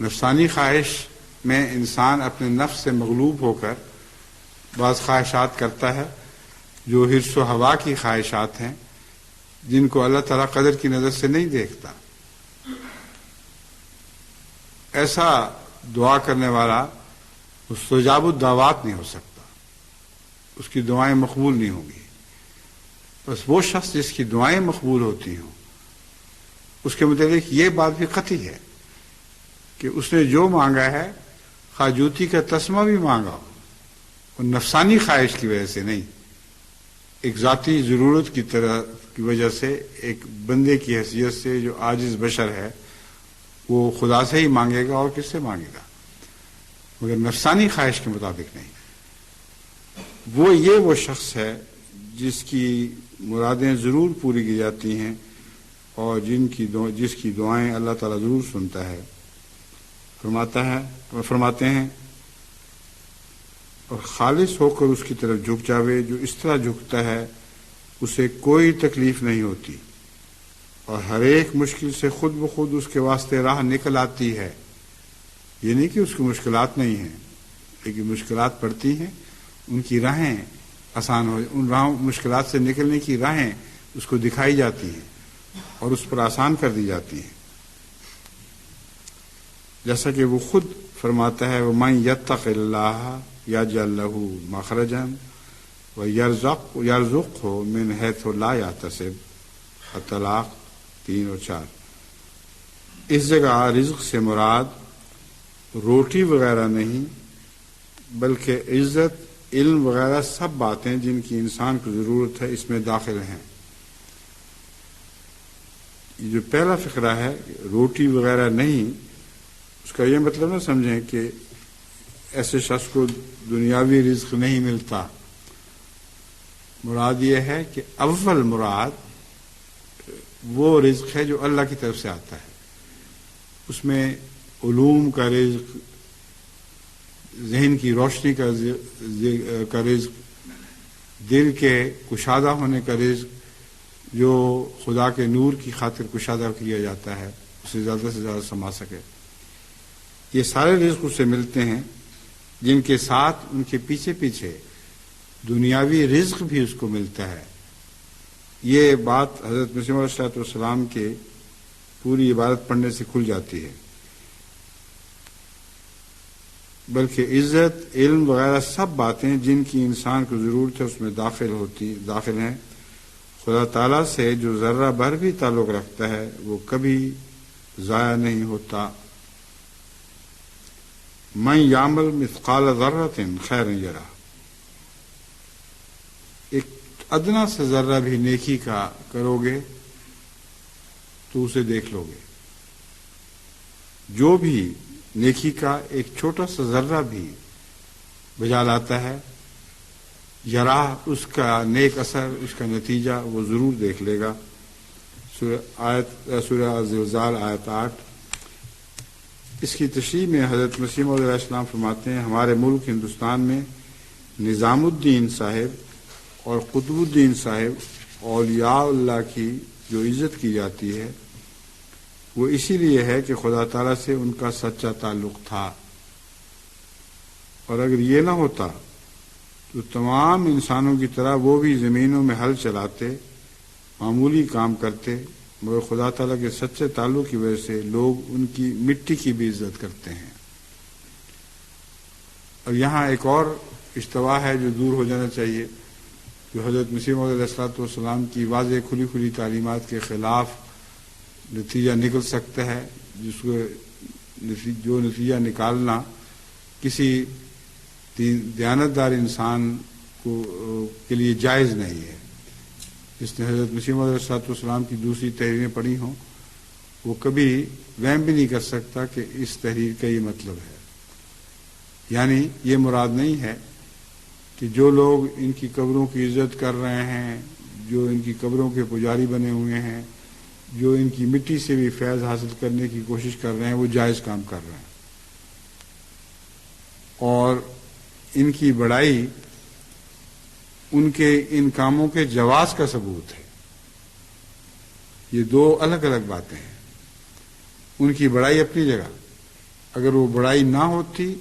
نفسانی خواہش میں انسان اپنے نفس سے مغلوب ہو کر بعض خواہشات کرتا ہے جو حرص و ہوا کی خواہشات ہیں، جن کو اللہ تعالیٰ قدر کی نظر سے نہیں دیکھتا۔ ایسا دعا کرنے والا مستجاب الدعوات نہیں ہو سکتا، اس کی دعائیں مقبول نہیں ہوں گی۔ بس وہ شخص جس کی دعائیں مقبول ہوتی ہوں اس کے متعلق یہ بات بھی قطعی ہے کہ اس نے جو مانگا ہے، خواہ جوتی کا تسمہ بھی مانگا ہو، اور نفسانی خواہش کی وجہ سے نہیں، ایک ذاتی ضرورت کی طرح کی وجہ سے، ایک بندے کی حیثیت سے جو عاجز بشر ہے وہ خدا سے ہی مانگے گا، اور کس سے مانگے گا، مگر نفسانی خواہش کے مطابق نہیں۔ وہ شخص ہے جس کی مرادیں ضرور پوری کی جاتی ہیں اور جس کی دعائیں اللہ تعالیٰ ضرور سنتا ہے۔ فرماتے ہیں اور خالص ہو کر اس کی طرف جھک جاوے، جو اس طرح جھکتا ہے اسے کوئی تکلیف نہیں ہوتی اور ہر ایک مشکل سے خود بخود اس کے واسطے راہ نکل آتی ہے۔ یہ نہیں کہ اس کی مشکلات نہیں ہیں، لیکن مشکلات پڑتی ہیں، ان کی راہیں آسان ہو، ان مشکلات سے نکلنے کی راہیں اس کو دکھائی جاتی ہیں اور اس پر آسان کر دی جاتی ہیں۔ جیسا کہ وہ خود فرماتا ہے وَمَن يَتَّقِ اللَّهَ يَجْعَل لَّهُ مَخْرَجًا وَيَرْزُقْهُ مِنْ حَيْثُ لَا يَحْتَسِبُ۔ الطلاق 3 اور 4۔ اس جگہ رزق سے مراد روٹی وغیرہ نہیں بلکہ عزت، علم وغیرہ سب باتیں جن کی انسان کو ضرورت ہے اس میں داخل ہیں۔ یہ جو پہلا فقرہ ہے روٹی وغیرہ نہیں، اس کا یہ مطلب نہ سمجھیں کہ ایسے شخص کو دنیاوی رزق نہیں ملتا۔ مراد یہ ہے کہ اول مراد وہ رزق ہے جو اللہ کی طرف سے آتا ہے، اس میں علوم کا رزق، ذہن کی روشنی کا رزق، دل کے کشادہ ہونے کا رزق، جو خدا کے نور کی خاطر کشادہ کیا جاتا ہے اسے زیادہ سے زیادہ سما سکے، یہ سارے رزق اسے ملتے ہیں، جن کے ساتھ ان کے پیچھے پیچھے دنیاوی رزق بھی اس کو ملتا ہے۔ یہ بات حضرت مسیح موعود علیہ السلام کے پوری عبارت پڑھنے سے کھل جاتی ہے۔ بلکہ عزت، علم وغیرہ سب باتیں جن کی انسان کو ضرورت ہے اس میں داخل ہیں۔ خدا تعالیٰ سے جو ذرہ بھر بھی تعلق رکھتا ہے وہ کبھی ضائع نہیں ہوتا۔ من یعمل مثقال ذرۃ خیرا یرہ، ایک ادنا سے ذرہ بھی نیکی کا کرو گے تو اسے دیکھ لو گے۔ جو بھی نیکی کا ایک چھوٹا سا ذرہ بھی بجا لاتا ہے، یرا، اس کا نیک اثر، اس کا نتیجہ وہ ضرور دیکھ لے گا۔ سورہ زلزال آیت 8۔ اس کی تشریح میں حضرت مسیح موعود علیہ السلام فرماتے ہیں ہمارے ملک ہندوستان میں نظام الدین صاحب اور قطب الدین صاحب اولیاء اللہ کی جو عزت کی جاتی ہے وہ اسی لیے ہے کہ خدا تعالیٰ سے ان کا سچا تعلق تھا، اور اگر یہ نہ ہوتا تو تمام انسانوں کی طرح وہ بھی زمینوں میں ہل چلاتے، معمولی کام کرتے، مگر خدا تعالیٰ کے سچے تعلق کی وجہ سے لوگ ان کی مٹی کی بھی عزت کرتے ہیں۔ اور یہاں ایک اور اشتباہ ہے جو دور ہو جانا چاہیے، جو حضرت مسیح موعود علیہ السلام کی واضح کھلی تعلیمات کے خلاف نتیجہ نکل سکتا ہے، جو نتیجہ نکالنا کسی دیانتدار انسان کے لیے جائز نہیں ہے۔ جس نے حضرت مسیح موعود علیہ السلام کی دوسری تحریریں پڑھی ہوں وہ کبھی وہم بھی نہیں کر سکتا کہ اس تحریر کا یہ مطلب ہے۔ یعنی یہ مراد نہیں ہے کہ جو لوگ ان کی قبروں کی عزت کر رہے ہیں، جو ان کی قبروں کے پجاری بنے ہوئے ہیں، جو ان کی مٹی سے بھی فیض حاصل کرنے کی کوشش کر رہے ہیں، وہ جائز کام کر رہے ہیں، اور ان کی بڑائی ان کے ان کاموں کے جواز کا ثبوت ہے۔ یہ دو الگ الگ باتیں ہیں۔ ان کی بڑائی اپنی جگہ، اگر وہ بڑائی نہ ہوتی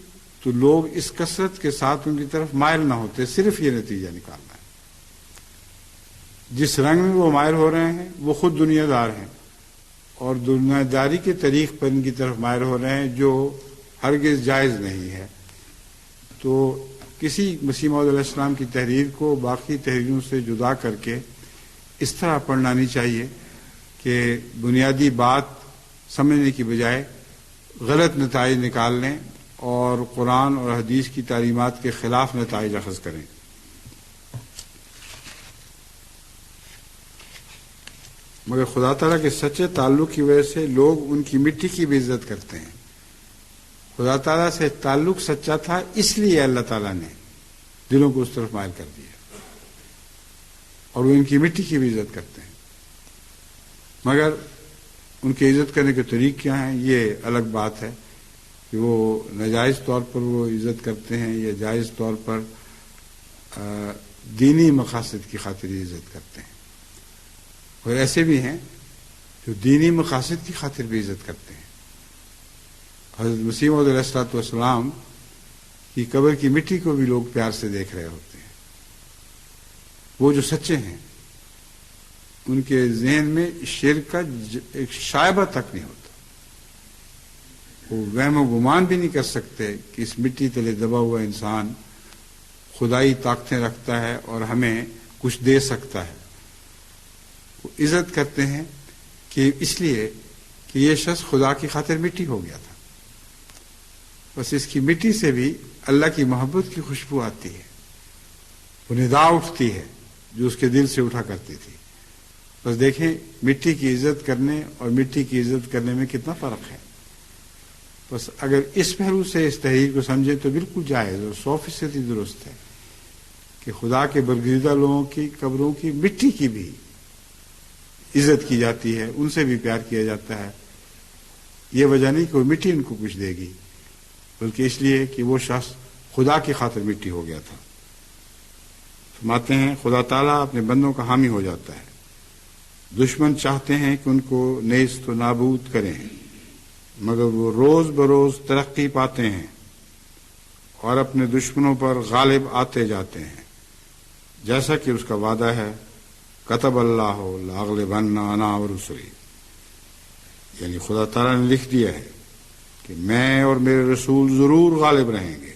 تو لوگ اس کثرت کے ساتھ ان کی طرف مائل نہ ہوتے۔ صرف یہ نتیجہ نکالنا ہے۔ جس رنگ میں وہ مائل ہو رہے ہیں وہ خود دنیا دار ہیں، اور دنیا داری کے طریق پر ان کی طرف مائل ہو رہے ہیں جو ہرگز جائز نہیں ہے۔ تو کسی مسیح موعود علیہ السلام کی تحریر کو باقی تحریروں سے جدا کر کے اس طرح پڑھنا نہیں چاہیے کہ بنیادی بات سمجھنے کی بجائے غلط نتائج نکال لیں اور قرآن اور حدیث کی تعلیمات کے خلاف نتائج اخذ کریں۔ مگر خدا تعالیٰ کے سچے تعلق کی وجہ سے لوگ ان کی مٹی کی بھی عزت کرتے ہیں۔ خدا تعالیٰ سے تعلق سچا تھا، اس لیے اللہ تعالیٰ نے دلوں کو اس طرف مائل کر دیا، اور وہ ان کی مٹی کی بھی عزت کرتے ہیں۔ مگر ان کی عزت کرنے کے طریق کیا ہیں یہ الگ بات ہے، کہ وہ ناجائز طور پر وہ عزت کرتے ہیں یا جائز طور پر دینی مقاصد کی خاطر عزت کرتے ہیں۔ اور ایسے بھی ہیں جو دینی مقاصد کی خاطر بھی عزت کرتے ہیں۔ حضرت مسیح موعود علیہ السلام کی قبر کی مٹی کو بھی لوگ پیار سے دیکھ رہے ہوتے ہیں۔ وہ جو سچے ہیں ان کے ذہن میں شرک کا ایک شائبہ تک نہیں ہوتا، وہ وہم و گمان بھی نہیں کر سکتے کہ اس مٹی تلے دبا ہوا انسان خدائی طاقتیں رکھتا ہے اور ہمیں کچھ دے سکتا ہے۔ وہ عزت کرتے ہیں کہ اس لیے کہ یہ شخص خدا کی خاطر مٹی ہو گیا تھا، بس اس کی مٹی سے بھی اللہ کی محبت کی خوشبو آتی ہے، وہ ندا اٹھتی ہے جو اس کے دل سے اٹھا کرتی تھی۔ بس دیکھیں مٹی کی عزت کرنے اور مٹی کی عزت کرنے میں کتنا فرق ہے۔ بس اگر اس پہلو سے اس تحریر کو سمجھے تو بالکل جائز اور 100% درست ہے کہ خدا کے برگزیدہ لوگوں کی قبروں کی مٹی کی بھی عزت کی جاتی ہے، ان سے بھی پیار کیا جاتا ہے۔ یہ وجہ نہیں کہ وہ مٹی ان کو کچھ دے گی، بلکہ اس لیے کہ وہ شخص خدا کی خاطر مٹی ہو گیا تھا۔ فرماتے ہیں خدا تعالیٰ اپنے بندوں کا حامی ہو جاتا ہے، دشمن چاہتے ہیں کہ ان کو نیست و نابود کریں، مگر وہ روز بروز ترقی پاتے ہیں اور اپنے دشمنوں پر غالب آتے جاتے ہیں، جیسا کہ اس کا وعدہ ہے کتب اللہ لاغلبن انا ورسلی، یعنی خدا تعالیٰ نے لکھ دیا ہے کہ میں اور میرے رسول ضرور غالب رہیں گے۔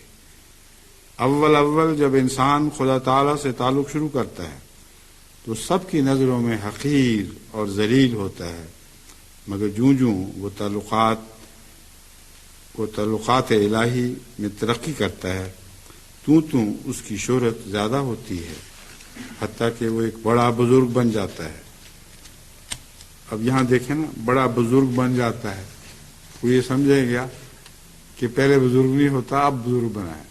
اول جب انسان خدا تعالیٰ سے تعلق شروع کرتا ہے تو سب کی نظروں میں حقیر اور ذلیل ہوتا ہے، مگر جوں وہ تعلقات الہی میں ترقی کرتا ہے تو اس کی شہرت زیادہ ہوتی ہے، حتیٰ کہ وہ ایک بڑا بزرگ بن جاتا ہے۔ اب یہاں دیکھیں نا، بڑا بزرگ بن جاتا ہے، وہ یہ سمجھے گا کہ پہلے بزرگ نہیں ہوتا اب بزرگ بنا ہے،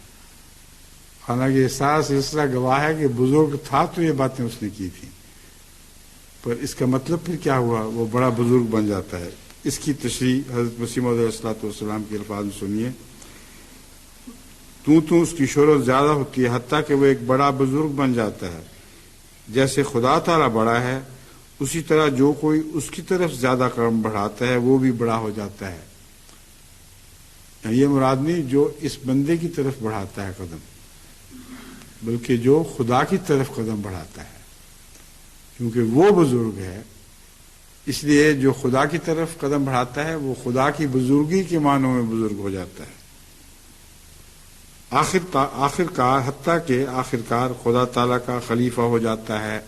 حالانکہ یہ سارا سلسلہ گواہ ہے کہ بزرگ تھا تو یہ باتیں اس نے کی تھیں، پر اس کا مطلب پھر کیا ہوا؟ وہ بڑا بزرگ بن جاتا ہے۔ اس کی تشریح حضرت مسیح موعود علیہ الصلوۃ والسلام کے الفاظ میں سنیے، تو اس کی شہرت زیادہ ہوتی ہے حتیٰ کہ وہ ایک بڑا بزرگ بن جاتا ہے۔ جیسے خدا تعالیٰ بڑا ہے، اسی طرح جو کوئی اس کی طرف زیادہ قدم بڑھاتا ہے وہ بھی بڑا ہو جاتا ہے۔ یہ مراد نہیں جو اس بندے کی طرف بڑھاتا ہے قدم، بلکہ جو خدا کی طرف قدم بڑھاتا ہے، کیونکہ وہ بزرگ ہے، اس لیے جو خدا کی طرف قدم بڑھاتا ہے وہ خدا کی بزرگی کے معنوں میں بزرگ ہو جاتا ہے۔ آخرکار خدا تعالیٰ کا خلیفہ ہو جاتا ہے۔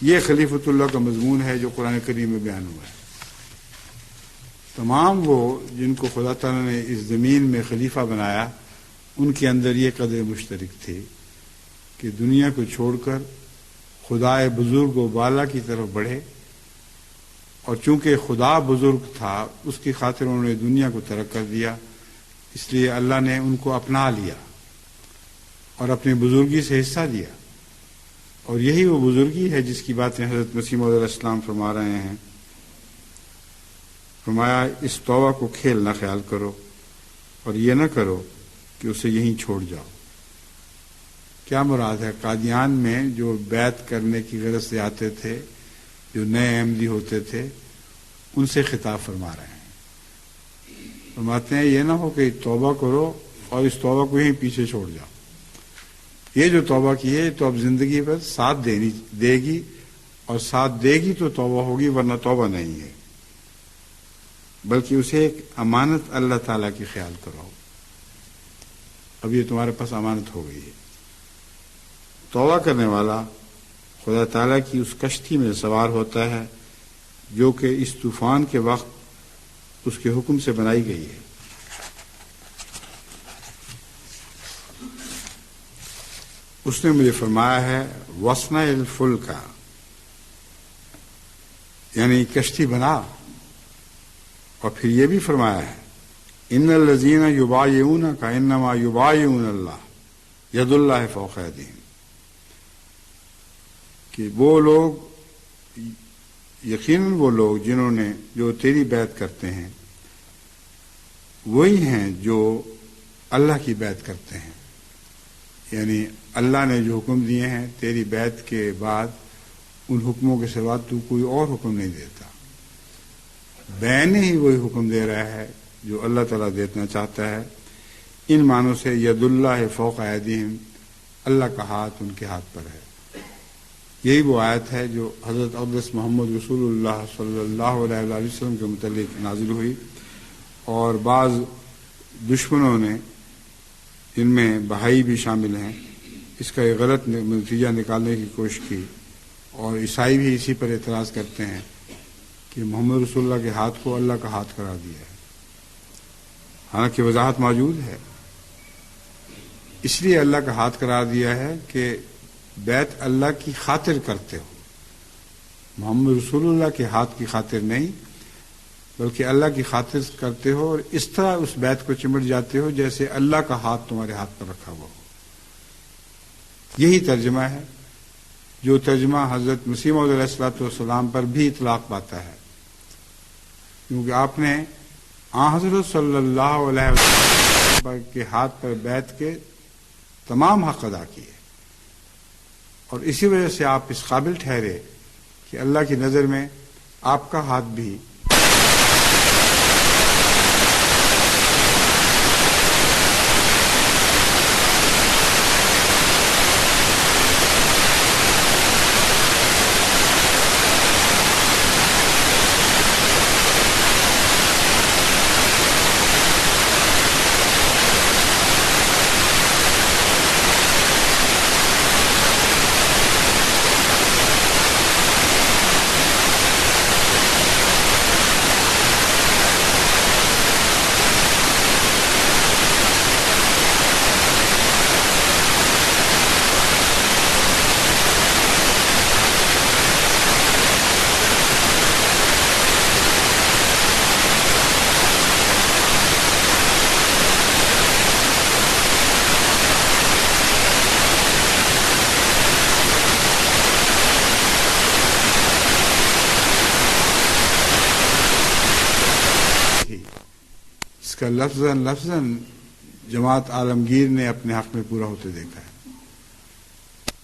یہ خلیفۃ اللہ کا مضمون ہے جو قرآن کریم میں بیان ہوا ہے۔ تمام وہ جن کو خدا تعالیٰ نے اس زمین میں خلیفہ بنایا، ان کے اندر یہ قدر مشترک تھی کہ دنیا کو چھوڑ کر خدائے بزرگ و بالا کی طرف بڑھے، اور چونکہ خدا بزرگ تھا اس کی خاطر انہوں نے دنیا کو ترک کر دیا، اس لیے اللہ نے ان کو اپنا لیا اور اپنی بزرگی سے حصہ دیا، اور یہی وہ بزرگی ہے جس کی باتیں حضرت مسیح موعود علیہ السلام فرما رہے ہیں۔ فرمایا اس توبہ کو کھیل نہ خیال کرو اور یہ نہ کرو کہ اسے یہیں چھوڑ جاؤ۔ کیا مراد ہے؟ قادیان میں جو بیعت کرنے کی غرض سے آتے تھے، جو نئے احمدی ہوتے تھے، ان سے خطاب فرما رہے ہیں۔ فرماتے ہیں یہ نہ ہو کہ توبہ کرو اور اس توبہ کو ہی پیچھے چھوڑ جاؤ۔ یہ جو توبہ کی ہے تو اب زندگی پر ساتھ دے گی، اور ساتھ دے گی تو توبہ ہوگی، ورنہ توبہ نہیں ہے، بلکہ اسے ایک امانت اللہ تعالیٰ کی خیال کرو۔ اب یہ تمہارے پاس امانت ہو گئی ہے۔ توبہ کرنے والا خدا تعالیٰ کی اس کشتی میں سوار ہوتا ہے جو کہ اس طوفان کے وقت اس کے حکم سے بنائی گئی ہے۔ اس نے مجھے فرمایا ہے وصنع الفلک، یعنی کشتی بنا، اور پھر یہ بھی فرمایا ہے ان الذین یبایعونک انما یبایعون اللہ ید اللہ فوق ایدیہم، کہ وہ لوگ، یقیناً وہ لوگ جنہوں نے جو تیری بیعت کرتے ہیں وہی ہیں جو اللہ کی بیعت کرتے ہیں، یعنی اللہ نے جو حکم دیے ہیں تیری بیعت کے بعد ان حکموں کے سوا تو کوئی اور حکم نہیں دیتا، بین ہی وہی حکم دے رہا ہے جو اللہ تعالیٰ دینا چاہتا ہے۔ ان معنوں سے ید اللہ فوق ایدیہم، اللہ کا ہاتھ ان کے ہاتھ پر ہے۔ یہی وہ آیت ہے جو حضرت اقدس محمد رسول اللہ صلی اللہ علیہ وسلم کے متعلق نازل ہوئی، اور بعض دشمنوں نے، جن میں بہائی بھی شامل ہیں، اس کا ایک غلط نتیجہ نکالنے کی کوشش کی، اور عیسائی بھی اسی پر اعتراض کرتے ہیں کہ محمد رسول اللہ کے ہاتھ کو اللہ کا ہاتھ قرار دیا ہے، حالانکہ وضاحت موجود ہے۔ اس لیے اللہ کا ہاتھ قرار دیا ہے کہ بیعت اللہ کی خاطر کرتے ہو، محمد رسول اللہ کے ہاتھ کی خاطر نہیں بلکہ اللہ کی خاطر کرتے ہو، اور اس طرح اس بیعت کو چمٹ جاتے ہو جیسے اللہ کا ہاتھ تمہارے ہاتھ پر رکھا ہوا ہو۔ یہی ترجمہ ہے جو ترجمہ حضرت مسیح موعود علیہ الصلوۃ والسلام پر بھی اطلاق پاتا ہے، کیونکہ آپ نے حضرت صلی اللہ علیہ وسلم کے ہاتھ پر بیعت کے تمام حق ادا کیے، اور اسی وجہ سے آپ اس قابل ٹھہرے کہ اللہ کی نظر میں آپ کا ہاتھ بھی کا لفظاً جماعت عالمگیر نے اپنے حق میں پورا ہوتے دیکھا ہے۔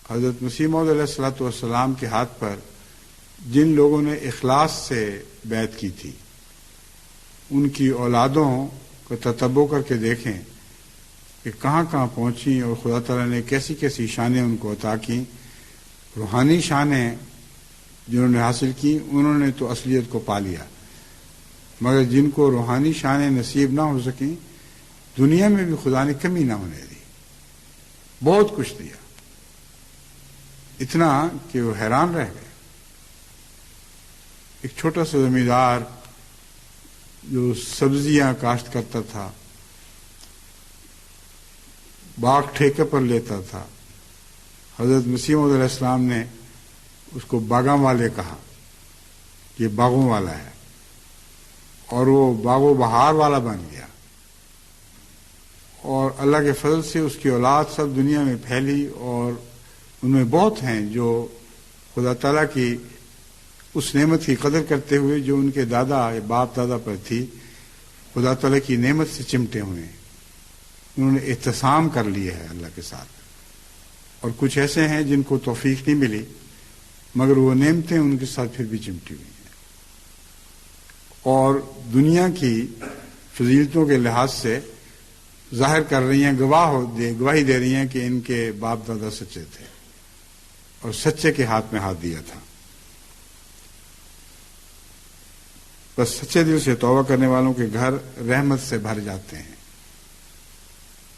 حضرت مسیح موعود علیہ الصلوۃ والسلام کے ہاتھ پر جن لوگوں نے اخلاص سے بیعت کی تھی، ان کی اولادوں کو تتبع کر کے دیکھیں کہ کہاں کہاں پہنچی اور خدا تعالیٰ نے کیسی کیسی شانیں ان کو عطا کیں۔ روحانی شانیں جنہوں نے حاصل کی انہوں نے تو اصلیت کو پا لیا، مگر جن کو روحانی شانیں نصیب نہ ہو سکیں، دنیا میں بھی خدا نے کمی نہ ہونے دی، بہت کچھ دیا، اتنا کہ وہ حیران رہ گئے۔ ایک چھوٹا سا زمیندار جو سبزیاں کاشت کرتا تھا، باغ ٹھیکے پر لیتا تھا، حضرت مسیح موعود علیہ السلام نے اس کو باغاں والے کہا، یہ باغوں والا ہے، اور وہ باغ و بہار والا بن گیا، اور اللہ کے فضل سے اس کی اولاد سب دنیا میں پھیلی، اور ان میں بہت ہیں جو خدا تعالیٰ کی اس نعمت کی قدر کرتے ہوئے جو ان کے دادا یا باپ دادا پر تھی، خدا تعالیٰ کی نعمت سے چمٹے ہوئے ہیں، انہوں نے احتسام کر لیا ہے اللہ کے ساتھ۔ اور کچھ ایسے ہیں جن کو توفیق نہیں ملی مگر وہ نعمتیں ان کے ساتھ پھر بھی چمٹی ہوئی ہیں، اور دنیا کی فضیلتوں کے لحاظ سے ظاہر کر رہی ہیں، گواہی دے رہی ہیں کہ ان کے باپ دادا سچے تھے اور سچے کے ہاتھ میں ہاتھ دیا تھا۔ بس سچے دل سے توبہ کرنے والوں کے گھر رحمت سے بھر جاتے ہیں۔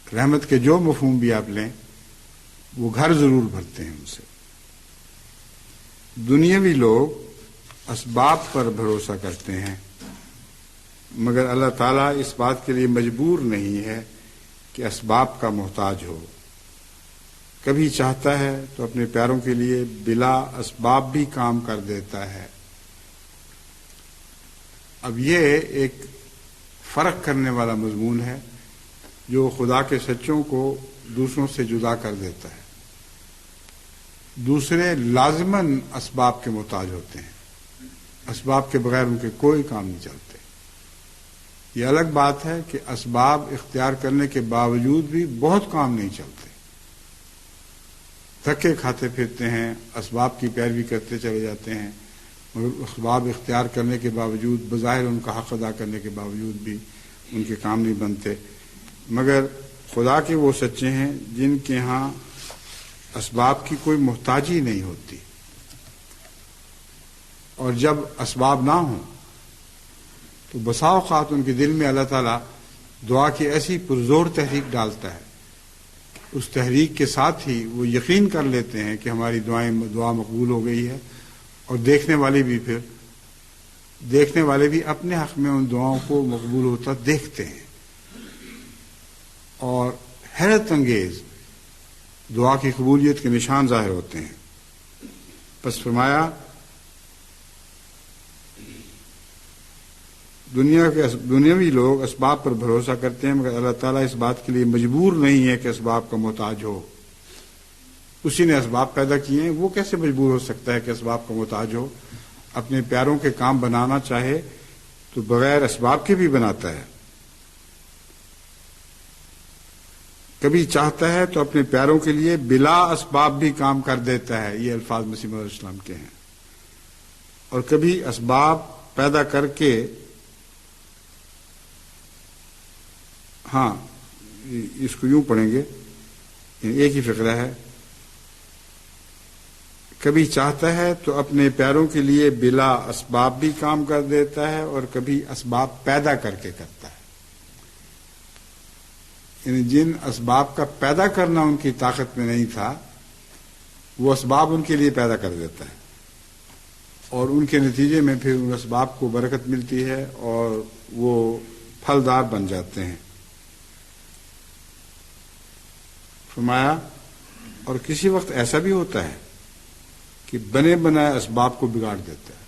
رحمت کے جو مفہوم بھی آپ لیں وہ گھر ضرور بھرتے ہیں ان سے۔ دنیاوی لوگ اسباب پر بھروسہ کرتے ہیں، مگر اللہ تعالیٰ اس بات کے لیے مجبور نہیں ہے کہ اسباب کا محتاج ہو۔ کبھی چاہتا ہے تو اپنے پیاروں کے لیے بلا اسباب بھی کام کر دیتا ہے۔ اب یہ ایک فرق کرنے والا مضمون ہے جو خدا کے سچوں کو دوسروں سے جدا کر دیتا ہے۔ دوسرے لازماً اسباب کے محتاج ہوتے ہیں، اسباب کے بغیر ان کے کوئی کام نہیں چلتے۔ یہ الگ بات ہے کہ اسباب اختیار کرنے کے باوجود بھی بہت کام نہیں چلتے، دھکے کھاتے پھرتے ہیں، اسباب کی پیروی کرتے چلے جاتے ہیں، مگر اسباب اختیار کرنے کے باوجود، بظاہر ان کا حق ادا کرنے کے باوجود بھی ان کے کام نہیں بنتے۔ مگر خدا کے وہ سچے ہیں جن کے ہاں اسباب کی کوئی محتاجی نہیں ہوتی، اور جب اسباب نہ ہوں تو بسا اوقات ان کے دل میں اللہ تعالیٰ دعا کی ایسی پرزور تحریک ڈالتا ہے، اس تحریک کے ساتھ ہی وہ یقین کر لیتے ہیں کہ ہماری دعا مقبول ہو گئی ہے، اور دیکھنے والے بھی پھر دیکھنے والے بھی اپنے حق میں ان دعاؤں کو مقبول ہوتا دیکھتے ہیں اور حیرت انگیز دعا کی قبولیت کے نشان ظاہر ہوتے ہیں۔ پس فرمایا دنیاوی لوگ اسباب پر بھروسہ کرتے ہیں، مگر اللہ تعالیٰ اس بات کے لیے مجبور نہیں ہے کہ اسباب کا محتاج ہو۔ اسی نے اسباب پیدا کیے ہیں، وہ کیسے مجبور ہو سکتا ہے کہ اسباب کا محتاج ہو؟ اپنے پیاروں کے کام بنانا چاہے تو بغیر اسباب کے بھی بناتا ہے، کبھی چاہتا ہے تو اپنے پیاروں کے لیے بلا اسباب بھی کام کر دیتا ہے، یہ الفاظ مسیح موعود علیہ السلام کے ہیں، اور کبھی اسباب پیدا کر کے، ہاں اس کو یوں پڑھیں گے، ایک ہی فقرہ ہے، کبھی چاہتا ہے تو اپنے پیاروں کے لیے بلا اسباب بھی کام کر دیتا ہے اور کبھی اسباب پیدا کر کے کرتا ہے، یعنی جن اسباب کا پیدا کرنا ان کی طاقت میں نہیں تھا وہ اسباب ان کے لیے پیدا کر دیتا ہے، اور ان کے نتیجے میں پھر ان اسباب کو برکت ملتی ہے اور وہ پھلدار بن جاتے ہیں۔ فرمایا اور کسی وقت ایسا بھی ہوتا ہے کہ بنے بنائے اسباب کو بگاڑ دیتا ہے،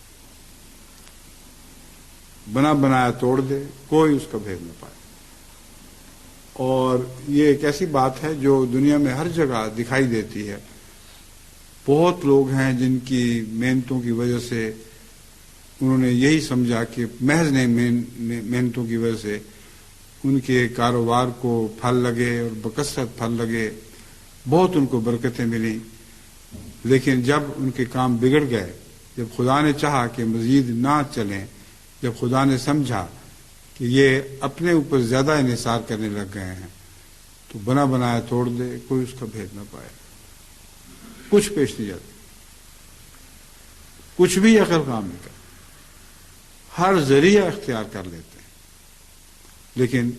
بنا بنایا توڑ دے، کوئی اس کا بھید نہ پائے۔ اور یہ ایک ایسی بات ہے جو دنیا میں ہر جگہ دکھائی دیتی ہے۔ بہت لوگ ہیں جن کی محنتوں کی وجہ سے انہوں نے یہی سمجھا کہ محض محنتوں کی وجہ سے ان کے کاروبار کو پھل لگے اور بکثرت پھل لگے، بہت ان کو برکتیں ملیں، لیکن جب ان کے کام بگڑ گئے، جب خدا نے چاہا کہ مزید نہ چلیں، جب خدا نے سمجھا کہ یہ اپنے اوپر زیادہ انحصار کرنے لگ گئے ہیں، تو بنا بنایا توڑ دے، کوئی اس کا بھید نہ پائے، کچھ پیش نہیں جاتا، کچھ بھی عقل کام نہیں کرتا، ہر ذریعہ اختیار کر لیتے ہیں، لیکن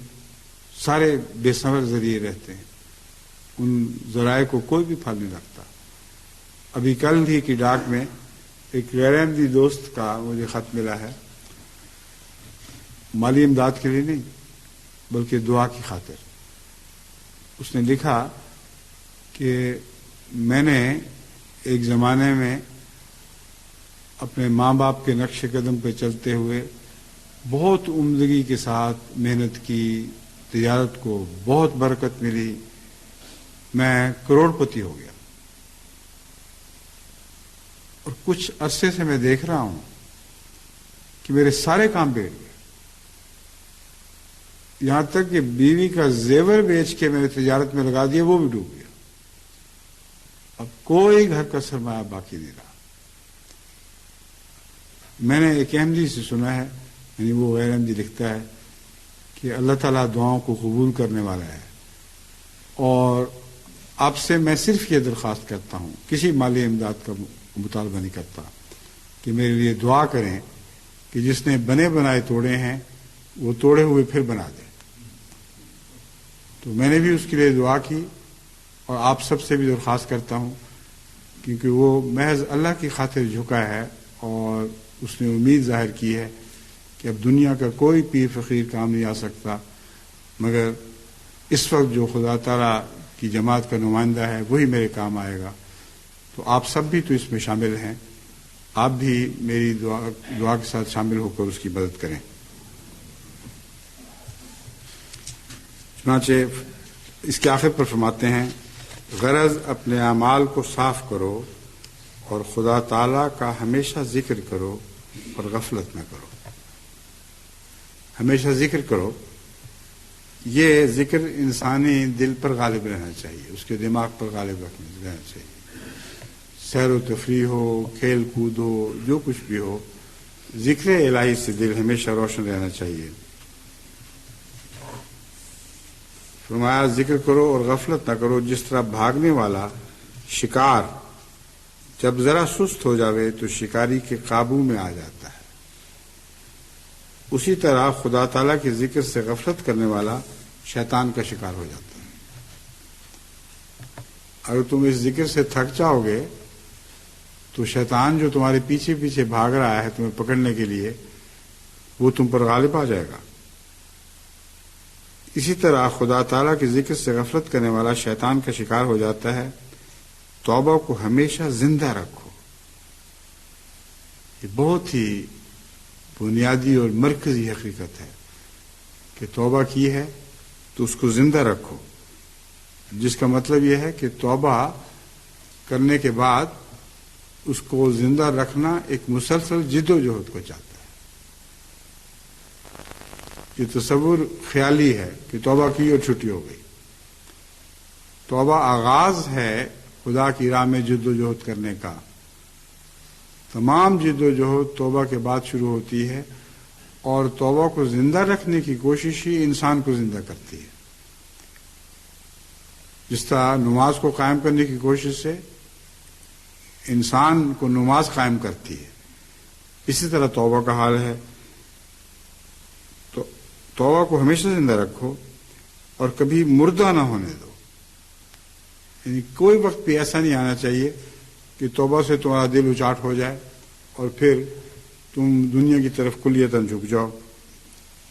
سارے بے ثمر ذریعے رہتے ہیں، ان ذرائع کو کوئی بھی پھل نہیں لگتا۔ ابھی کل ہی کی ڈاک میں ایک غیر احمدی دوست کا مجھے خط ملا ہے، مالی امداد کے لیے نہیں بلکہ دعا کی خاطر۔ اس نے لکھا کہ میں نے ایک زمانے میں اپنے ماں باپ کے نقش قدم پہ چلتے ہوئے بہت عمدگی کے ساتھ محنت کی، تجارت کو بہت برکت ملی، میں کروڑ پتی ہو گیا، اور کچھ عرصے سے میں دیکھ رہا ہوں کہ میرے سارے کام بگڑ گئے، یہاں تک کہ بیوی کا زیور بیچ کے میں نے تجارت میں لگا دیا، وہ بھی ڈوب گیا، اب کوئی گھر کا سرمایہ باقی نہیں رہا۔ میں نے ایک احمدی سے سنا ہے، یعنی وہ غیر احمدی لکھتا ہے کہ اللہ تعالیٰ دعاؤں کو قبول کرنے والا ہے، اور آپ سے میں صرف یہ درخواست کرتا ہوں، کسی مالی امداد کا مطالبہ نہیں کرتا، کہ میرے لیے دعا کریں کہ جس نے بنے بنائے توڑے ہیں وہ توڑے ہوئے پھر بنا دیں۔ تو میں نے بھی اس کے لیے دعا کی، اور آپ سب سے بھی درخواست کرتا ہوں، کیونکہ وہ محض اللہ کی خاطر جھکا ہے، اور اس نے امید ظاہر کی ہے کہ اب دنیا کا کوئی پیر فقیر کام نہیں آ سکتا، مگر اس وقت جو خدا تعالیٰ کی جماعت کا نمائندہ ہے وہی میرے کام آئے گا۔ تو آپ سب بھی تو اس میں شامل ہیں، آپ بھی میری دعا کے ساتھ شامل ہو کر اس کی مدد کریں۔ چنانچہ اس کے آخر پر فرماتے ہیں، غرض اپنے اعمال کو صاف کرو اور خدا تعالیٰ کا ہمیشہ ذکر کرو اور غفلت نہ کرو۔ ہمیشہ ذکر کرو، یہ ذکر انسانی دل پر غالب رہنا چاہیے، اس کے دماغ پر غالب رہنا چاہیے، سیر و تفریح ہو، کھیل کود ہو، جو کچھ بھی ہو، ذکر الہی سے دل ہمیشہ روشن رہنا چاہیے۔ فرمایا ذکر کرو اور غفلت نہ کرو، جس طرح بھاگنے والا شکار جب ذرا سست ہو جاوے تو شکاری کے قابو میں آ جاتا ہے، اسی طرح خدا تعالیٰ کے ذکر سے غفلت کرنے والا شیطان کا شکار ہو جاتا ہے۔ اگر تم اس ذکر سے تھک جاؤ گے تو شیطان جو تمہارے پیچھے پیچھے بھاگ رہا ہے تمہیں پکڑنے کے لیے، وہ تم پر غالب آ جائے گا۔ اسی طرح خدا تعالیٰ کے ذکر سے غفلت کرنے والا شیطان کا شکار ہو جاتا ہے۔ توبہ کو ہمیشہ زندہ رکھو۔ یہ بہت ہی بنیادی اور مرکزی حقیقت ہے کہ توبہ کی ہے تو اس کو زندہ رکھو، جس کا مطلب یہ ہے کہ توبہ کرنے کے بعد اس کو زندہ رکھنا ایک مسلسل جد و جہد کو چاہتا ہے۔ یہ تصور خیالی ہے کہ توبہ کی اور چھٹی ہو گئی۔ توبہ آغاز ہے خدا کی راہ میں جد و جہد کرنے کا۔ تمام جد و جہد توبہ کے بعد شروع ہوتی ہے، اور توبہ کو زندہ رکھنے کی کوشش ہی انسان کو زندہ کرتی ہے۔ جس طرح نماز کو قائم کرنے کی کوشش سے انسان کو نماز قائم کرتی ہے، اسی طرح توبہ کا حال ہے۔ تو توبہ کو ہمیشہ زندہ رکھو اور کبھی مردہ نہ ہونے دو۔ یعنی کوئی وقت بھی ایسا نہیں آنا چاہیے کہ توبہ سے تمہارا دل اچاٹ ہو جائے اور پھر تم دنیا کی طرف کلیتاً جھک جاؤ،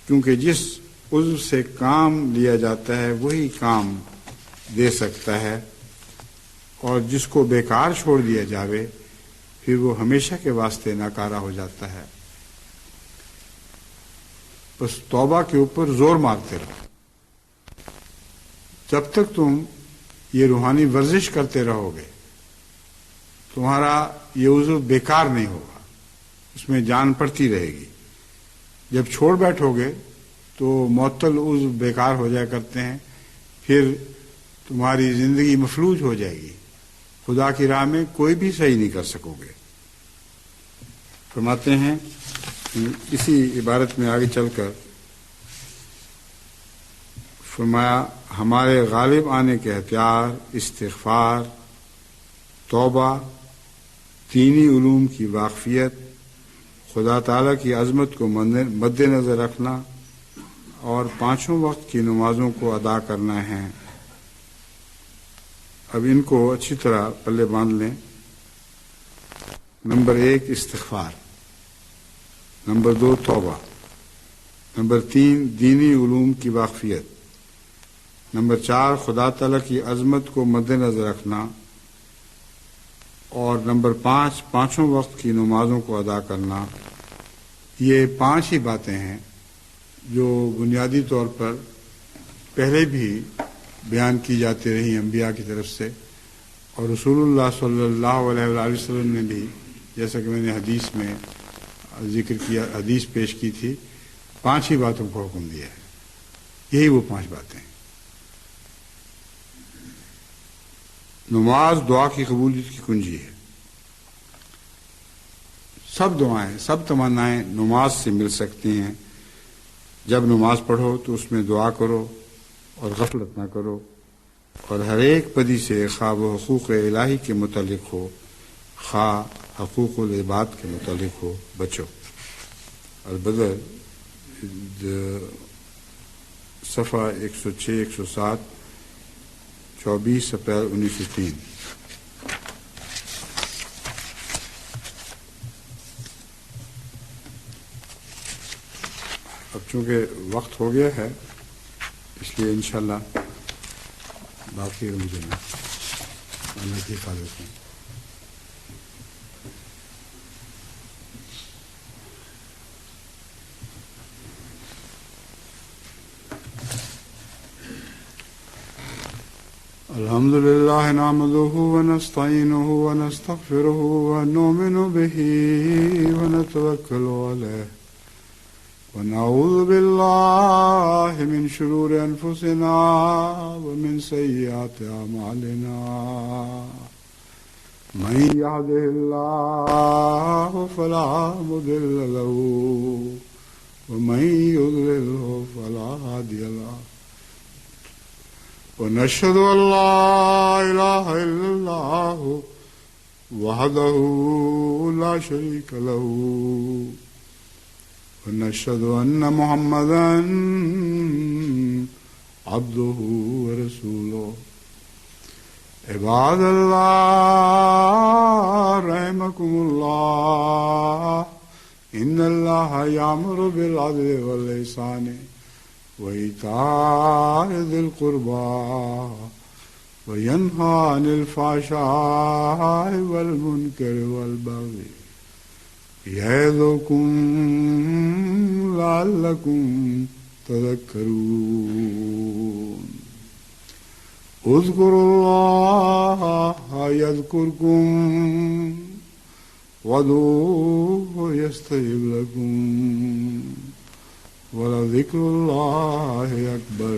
کیونکہ جس عضو سے کام لیا جاتا ہے وہی کام دے سکتا ہے، اور جس کو بیکار چھوڑ دیا جاوے پھر وہ ہمیشہ کے واسطے ناکارہ ہو جاتا ہے۔ بس توبہ کے اوپر زور مارتے رہو۔ جب تک تم یہ روحانی ورزش کرتے رہو گے تمہارا یہ عضو بیکار نہیں ہوگا، اس میں جان پڑتی رہے گی۔ جب چھوڑ بیٹھو گے تو معطل عضو بیکار ہو جایا کرتے ہیں، پھر تمہاری زندگی مفلوج ہو جائے گی، خدا کی راہ میں کوئی بھی صحیح نہیں کر سکو گے۔ فرماتے ہیں اسی عبارت میں آگے چل کر فرمایا، ہمارے غالب آنے کے ہتھیار استغفار، توبہ، دینی علوم کی واقفیت، خدا تعالیٰ کی عظمت کو مد نظر رکھنا اور پانچوں وقت کی نمازوں کو ادا کرنا ہے۔ اب ان کو اچھی طرح پلے باندھ لیں۔ نمبر 1 استغفار، نمبر 2 توبہ، نمبر 3 دینی علوم کی واقفیت، نمبر 4 خدا تعالیٰ کی عظمت کو مد نظر رکھنا، اور نمبر 5 پانچوں وقت کی نمازوں کو ادا کرنا۔ یہ 5 ہی باتیں ہیں جو بنیادی طور پر پہلے بھی بیان کی جاتی رہی انبیاء کی طرف سے، اور رسول اللہ صلی اللہ علیہ وآلہ وسلم نے بھی، جیسا کہ میں نے حدیث میں ذکر کیا، حدیث پیش کی تھی، 5 ہی باتوں کو حکم دیا ہے۔ یہی وہ 5 باتیں ہیں۔ نماز دعا کی قبولیت کی کنجی ہے۔ سب دعائیں، سب تمنائیں نماز سے مل سکتی ہیں۔ جب نماز پڑھو تو اس میں دعا کرو اور غفلت نہ کرو، اور ہر ایک بدی سے خواہ وہ حقوق الہی کے متعلق ہو خواہ حقوق العباد کے متعلق ہو، بچو۔ البدر صفحہ 106 107 24 اپریل 1903۔ اب چونکہ وقت ہو گیا ہے اس لیے انشاءاللہ باقی مجھے اللہ کی حفاظت میں۔ الحمد لله نحمده ونستعينه ونستغفره ونؤمن به ونتوكل عليه ونعوذ بالله من شرور أنفسنا ومن سيئات أعمالنا من يهده الله فلا مضل له ومن يضلل فلا هادي له ونشهد أن لا إله إلا الله وحده لا شريك له ونشهد أن محمدا عبده ورسوله عباد الله رحمكم الله إن الله يأمر بالعدل والإحسان وإيتاء ذي القربى وينهى عن الفحشاء والمنكر والبغي يعظكم لعلكم تذكرون اذكروا الله يذكركم وادعوه يستجب لكم ولذكر الله أكبر